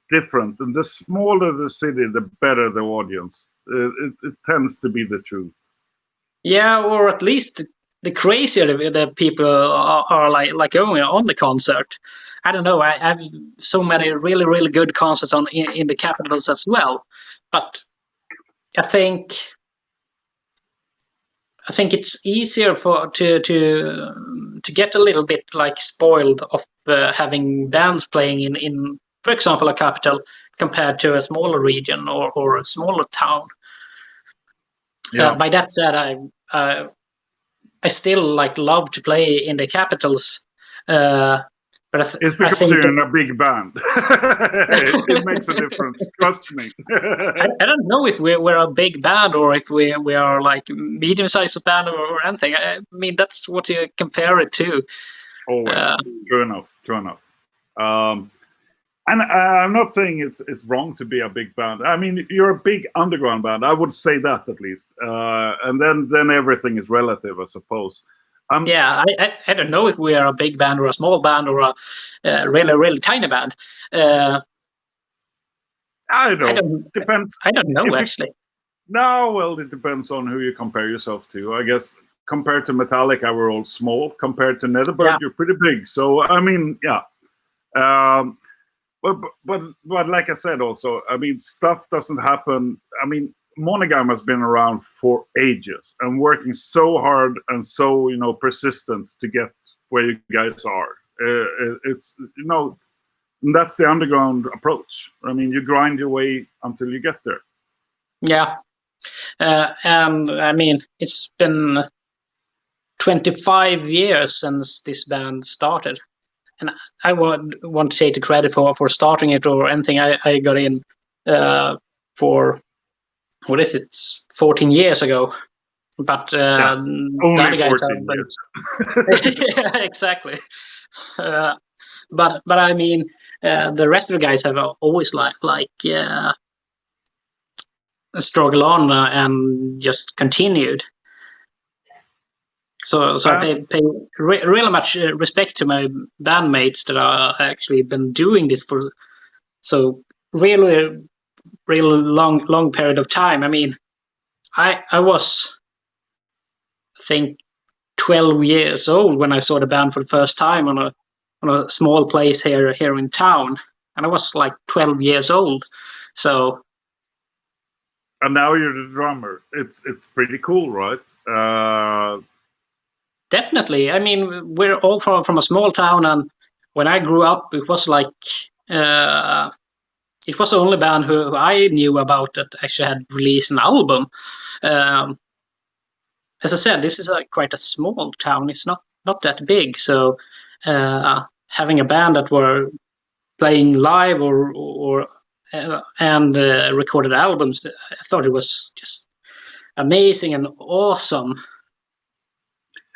different. And the smaller the city, the better the audience. It tends to be the truth. Yeah, or at least the crazier the people are like going on the concert. I don't know. I have so many really, really good concerts in the capitals as well. But I think it's easier to get a little bit like spoiled of having bands playing in, for example, a capital compared to a smaller region or a smaller town. Yeah. By that said, I still love to play in the capitals, but it's because you're in a big band. it makes a difference. Trust me. I don't know if we're a big band or if we are like medium-sized band or anything. I mean, that's what you compare it to. Always. True enough. And I'm not saying it's wrong to be a big band. I mean, you're a big underground band. I would say that at least. And then everything is relative, I suppose. Yeah, I don't know if we are a big band or a small band or a really, really tiny band. I don't. Depends. I don't know, actually. No, well, it depends on who you compare yourself to. I guess compared to Metallica, we're all small. Compared to NETHERBIRD, you're pretty big. So, I mean, yeah. But like I said, also, I mean, stuff doesn't happen. I mean, Månegarm has been around for ages and working so hard and so persistent to get where you guys are. It's that's the underground approach. I mean, you grind your way until you get there. Yeah, and I mean, it's been 25 years since this band started. And I want to take the credit for starting it or anything. I got in for, 14 years ago. But the other guys have yeah, exactly. But I mean, the rest of the guys have always struggled on and just continued. So I pay really much respect to my bandmates that are actually been doing this for so really really long period of time. I mean, I was, I think, 12 years old when I saw the band for the first time on a small place here in town, and I was like 12 years old. So. And now you're the drummer. It's pretty cool, right? Definitely. I mean, we're all from a small town, and when I grew up, it was like it was the only band who I knew about that actually had released an album. Um, as I said, this is quite a small town. It's not that big, so having a band that were playing live and recorded albums, I thought it was just amazing and awesome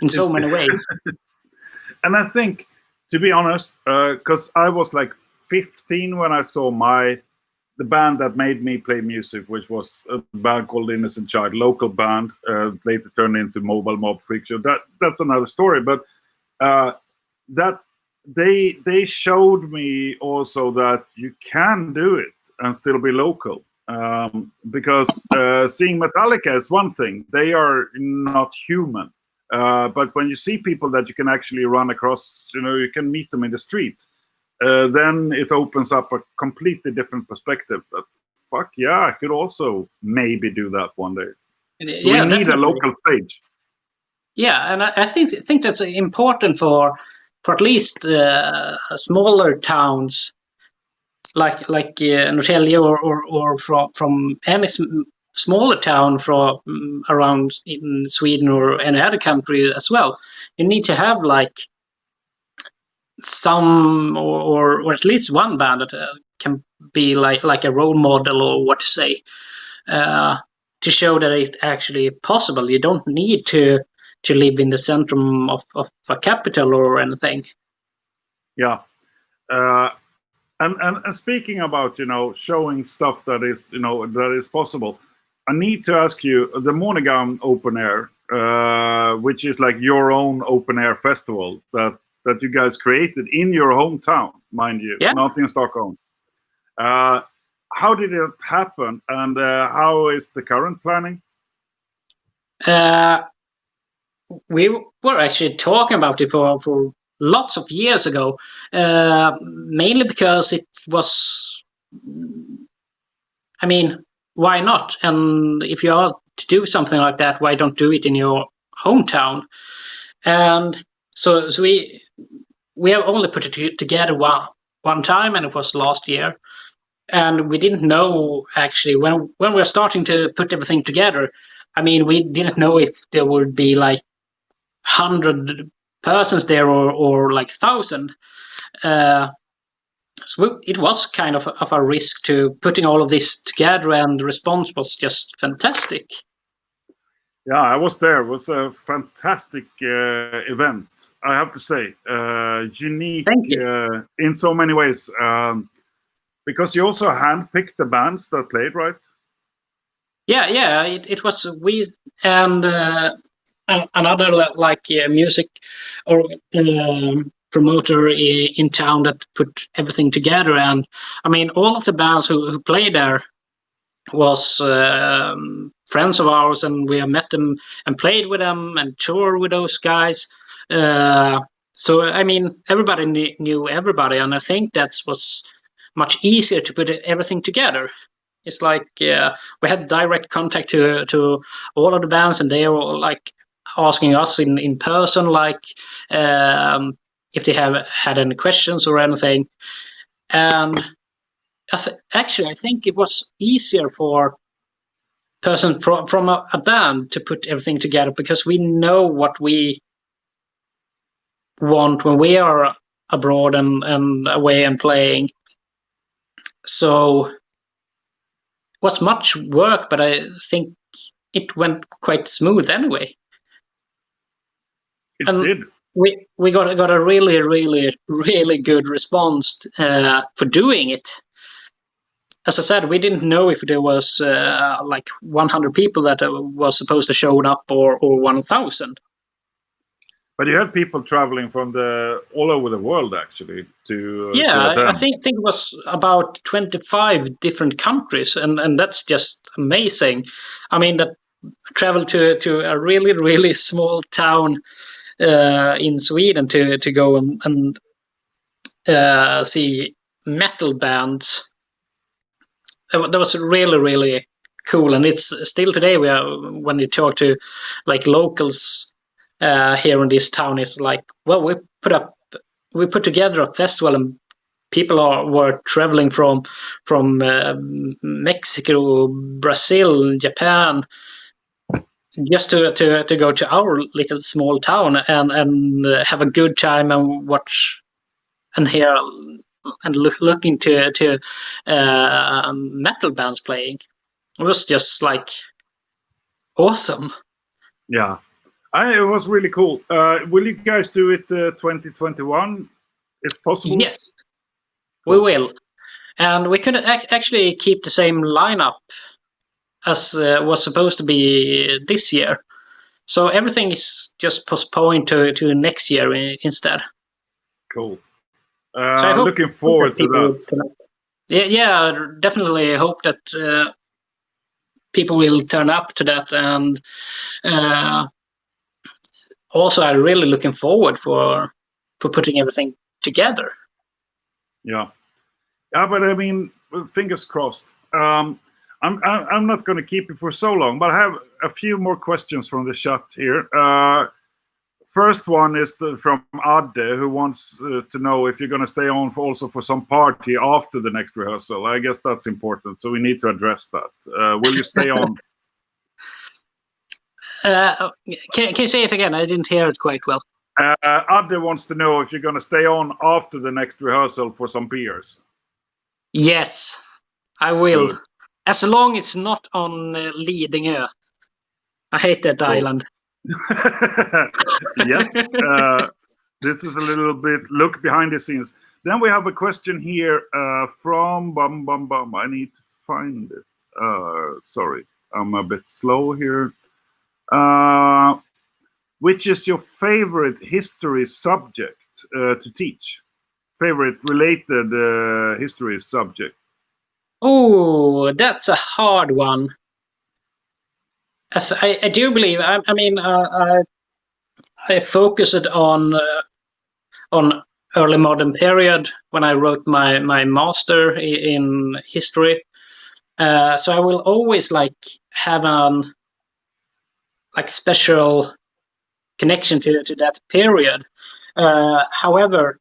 in so many ways. And I think, to be honest, because I was like 15 when I saw the band that made me play music, which was a band called Innocent Child, local band, later turned into Mobile Mob Freak Show. That's another story, but that they showed me also that you can do it and still be local. Because seeing Metallica is one thing; they are not human. But when you see people that you can actually run across, you can meet them in the street. Then it opens up a completely different perspective. That fuck yeah, I could also maybe do that one day. So we need a local stage. Yeah, and I think that's important for at least smaller towns like Norrtälje or from any smaller town from around in Sweden or any other country as well. You need to have like some or at least one band that can be like a role model, or what to say, to show that it's actually possible. You don't need to live in the centrum of a capital or anything. Yeah. And speaking about, showing stuff that is, that is possible, I need to ask you, the Månegarm Open Air, which is like your own open air festival that you guys created in your hometown, mind you, not in Stockholm. How did it happen, and how is the current planning? We were actually talking about it for lots of years ago, mainly because it was, I mean, why not? And if you are to do something like that, why don't do it in your hometown? And so we have only put it together one time, and it was last year. And we didn't know, actually, when we were starting to put everything together, I mean, we didn't know if there would be like 100 persons there or like 1,000. So it was kind of a risk to putting all of this together, and the response was just fantastic. Yeah, I was there. It was a fantastic event, I have to say. Unique in so many ways. Because you also handpicked the bands that played, right? Yeah. It was we and another like music or promoter in town that put everything together. And I mean, all of the bands who played there was friends of ours, and we have met them and played with them and toured with those guys. So I mean, everybody knew everybody, and I think that was much easier to put everything together. It's like we had direct contact to all of the bands, and they were like asking us in person, like if they have had any questions or anything. And actually, I think it was easier for person from a band to put everything together, because we know what we want when we are abroad and away and playing. So it was much work, but I think it went quite smooth anyway. It did. We got a really, really, really good response for doing it. As I said, we didn't know if there was like 100 people that was supposed to show up or 1,000. But you had people traveling from all over the world actually to Yeah, attend. I think it was about 25 different countries, and that's just amazing. I mean, that travel to a really, really small town in Sweden to go and see metal bands. That was really, really cool, and it's still today. When you talk to like locals here in this town, it's like, well, we put together a festival, and people were traveling from Mexico, Brazil, Japan, just to go to our little small town and have a good time and watch and hear and look into metal bands playing. It was just like awesome. Yeah, it was really cool. Will you guys do it 2021? If possible? Yes, we will. And we could actually keep the same lineup as was supposed to be this year. So everything is just postponed to next year instead. Cool. So I hope looking forward to that. Yeah, definitely hope that people will turn up to that, and also I'm really looking forward for putting everything together. Yeah, but I mean, fingers crossed. I'm not going to keep you for so long, but I have a few more questions from the chat here. First one is from Adde, who wants to know if you're going to stay on also for some party after the next rehearsal. I guess that's important, so we need to address that. Will you stay on? Can you say it again? I didn't hear it quite well. Adde wants to know if you're going to stay on after the next rehearsal for some beers. Yes, I will. Good. As long as it's not on Lidingö. I hate that island. Yes, this is a little bit look behind the scenes. Then we have a question here from I need to find it. Sorry, I'm a bit slow here. Which is your favorite history subject to teach? Favorite related history subject? Oh, that's a hard one. I do believe. I mean, I focused on early modern period when I wrote my master in history. So I will always have an special connection to that period. However,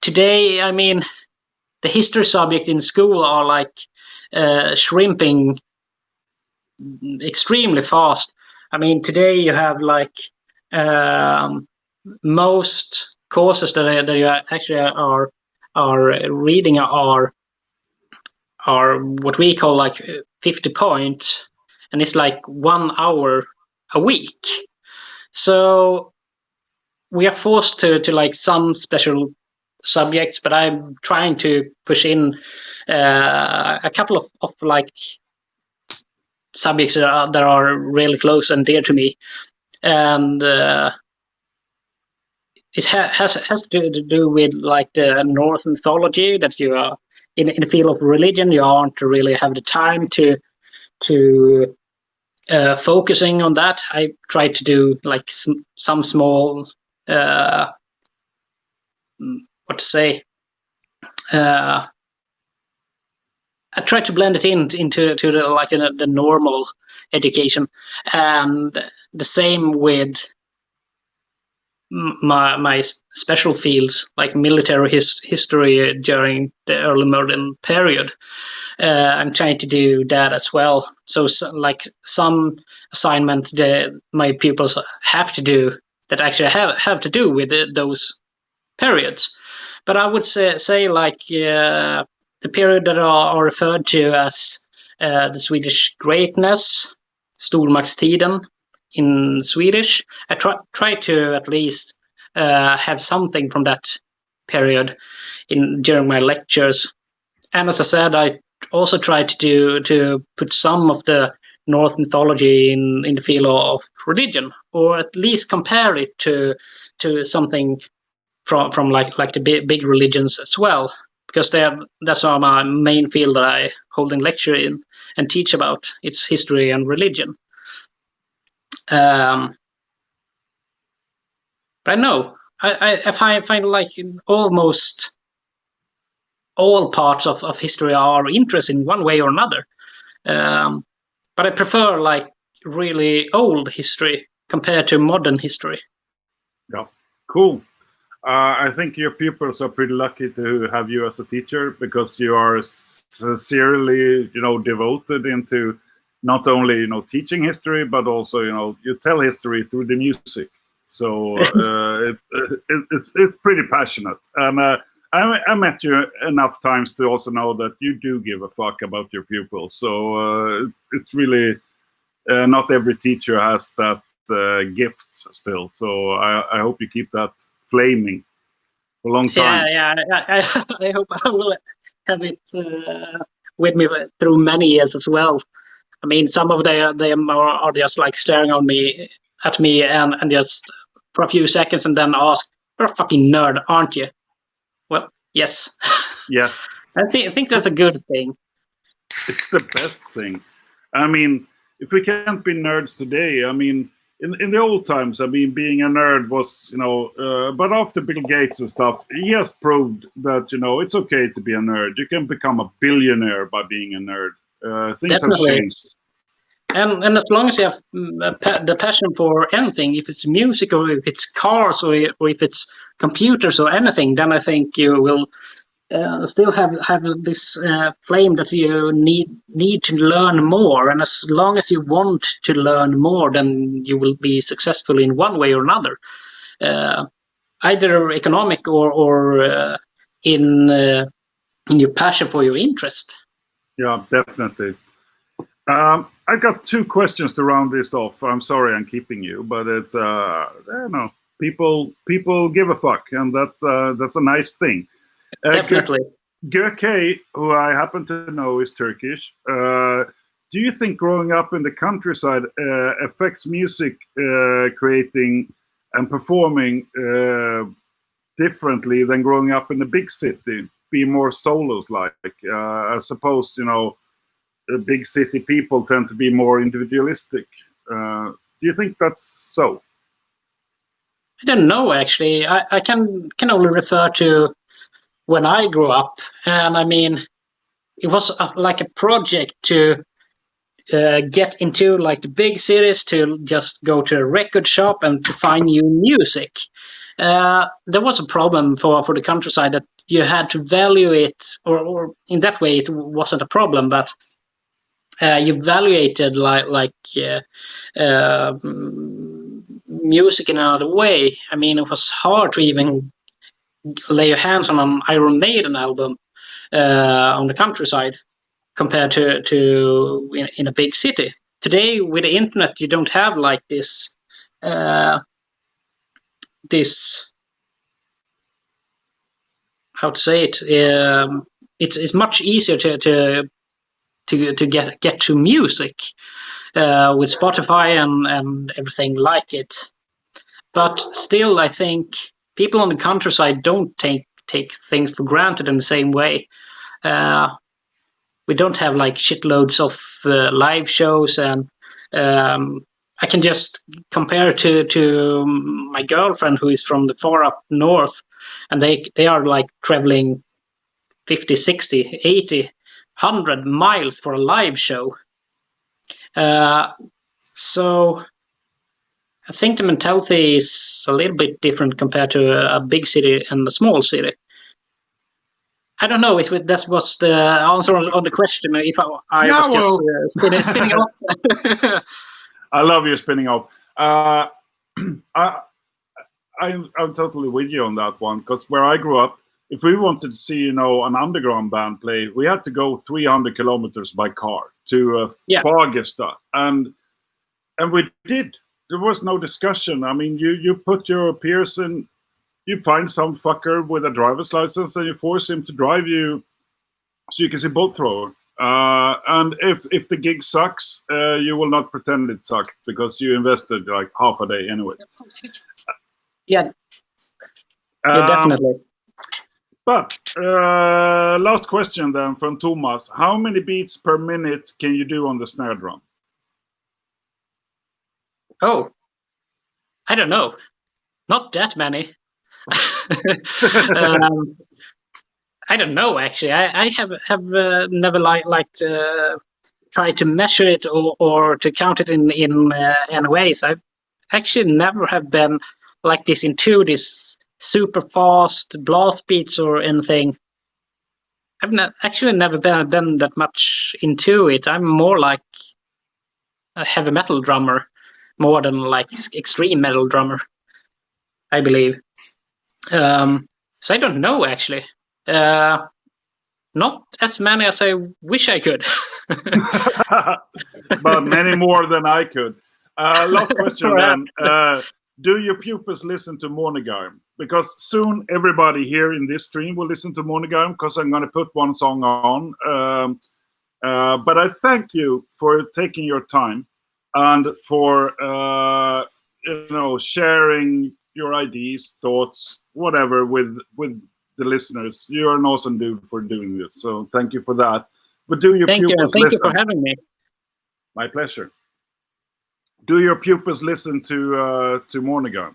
today, I mean, the history subject in school are shrimping extremely fast. I mean, today you have most courses that you actually are reading are what we call 50 points, and it's 1 hour a week. So we are forced to some special subjects, but I'm trying to push in a couple of subjects that are really close and dear to me, and it has to do with the Norse mythology that you are in the field of religion. You aren't really have the time to focusing on that. I try to do some small what to say. I try to blend it into the normal education, and the same with my special fields like military history during the early modern period. I'm trying to do that as well. So some assignment that my pupils have to do that actually have to do with those periods. But I would say the period that are referred to as the Swedish greatness, Stormaktstiden in Swedish. I try to at least have something from that period during my lectures. And as I said, I also try to put some of the Norse mythology in the field of religion or at least compare it to something from like the big religions as well, because that's my main field that I hold in lecture in and teach about. It's history and religion. But I know I find like in almost all parts of history are interesting in one way or another. But I prefer like really old history compared to modern history. Yeah, cool. I think your pupils are pretty lucky to have you as a teacher, because you are sincerely, devoted into not only, teaching history, but also, you tell history through the music. So it's pretty passionate. And I met you enough times to also know that you do give a fuck about your pupils. So it's really not every teacher has that gift still. So I hope you keep that flaming for a long time. Yeah. I hope I will have it with me through many years as well. I mean, some of them are just like staring at me and just for a few seconds and then ask, "You're a fucking nerd, aren't you?" Well, yes. Yeah. I think that's a good thing. It's the best thing. I mean, if we can't be nerds today, I mean, in the old times, I mean, being a nerd was, but after Bill Gates and stuff, he has proved that, it's okay to be a nerd. You can become a billionaire by being a nerd. Things Definitely. have changed. And as long as you have the passion for anything, if it's music or if it's cars or if it's computers or anything, then I think you will still have this flame that you need to learn more. And as long as you want to learn more, then you will be successful in one way or another, either economic or in your passion for your interest. Yeah, definitely. I got 2 questions to round this off. I'm sorry I'm keeping you, but it's I don't know. People give a fuck, and that's a nice thing. Definitely. Gökay, who I happen to know is Turkish. Do you think growing up in the countryside affects music creating and performing differently than growing up in the big city? Be more solos like? I suppose, big city people tend to be more individualistic. Do you think that's so? I don't know, actually. I can only refer to when I grew up, and I mean, it was like a project to get into like the big cities, to just go to a record shop and to find new music. There was a problem for the countryside that you had to value it, or in that way it wasn't a problem, but you evaluated music in another way. I mean, it was hard to even lay your hands on an Iron Maiden album on the countryside compared to in a big city. Today, with the internet, you don't have like this how to say it. It's much easier to get to music with Spotify and everything like it. But still, I think people on the countryside don't take things for granted in the same way. We don't have like shitloads of live shows, and I can just compare to my girlfriend who is from the far up north, and they are like traveling 50, 60, 80, 100 miles for a live show. So I think the mentality is a little bit different compared to a big city and a small city. I don't know if that was the answer on the question. If I was just spinning off. I love you spinning off. I'm totally with you on that one, because where I grew up, if we wanted to see, an underground band play, we had to go 300 kilometers by car to Fagersta, and we did. There was no discussion. I mean, you put your peers in. You find some fucker with a driver's license and you force him to drive you so you can see bolt thrower. And if the gig sucks, you will not pretend it sucked because you invested like half a day anyway. Yeah. Yeah, definitely. But last question then from Thomas. How many beats per minute can you do on the snare drum? Oh, I don't know. Not that many. I don't know actually. I have never liked tried to measure it or to count it in any ways. I actually never have been like this into this super fast blast beats or anything. I've actually never been that much into it. I'm more like a heavy metal drummer, more than like extreme metal drummer, I believe. So I don't know actually. Not as many as I wish I could. But many more than I could. Last question then. Do your pupils listen to Månegarm? Because soon everybody here in this stream will listen to Månegarm because I'm going to put one song on. But I thank you for taking your time and for sharing your ideas, thoughts, whatever with the listeners. You're an awesome dude for doing this, so thank you for that. But do your pupils listen? Thank you for having me. My pleasure. Do your pupils listen to Månegarm?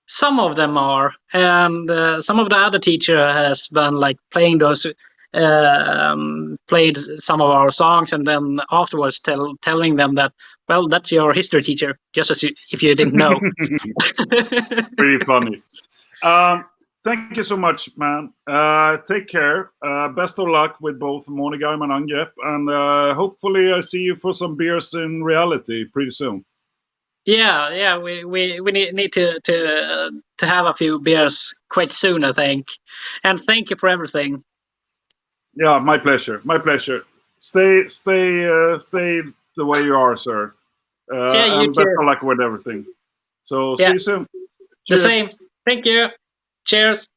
Some of them are, and some of the other teacher has been like playing those, played some of our songs, and then afterwards telling them that, well, that's your history teacher, just as if you didn't know. Pretty funny. Thank you so much, man. Take care. Best of luck with both Månegarm and Angrepp, and hopefully I see you for some beers in reality pretty soon. Yeah. We need to have a few beers quite soon, I think. And thank you for everything. Yeah, my pleasure. My pleasure. Stay the way you are, sir. And best of luck with everything. So see you soon. Cheers. The same. Thank you. Cheers.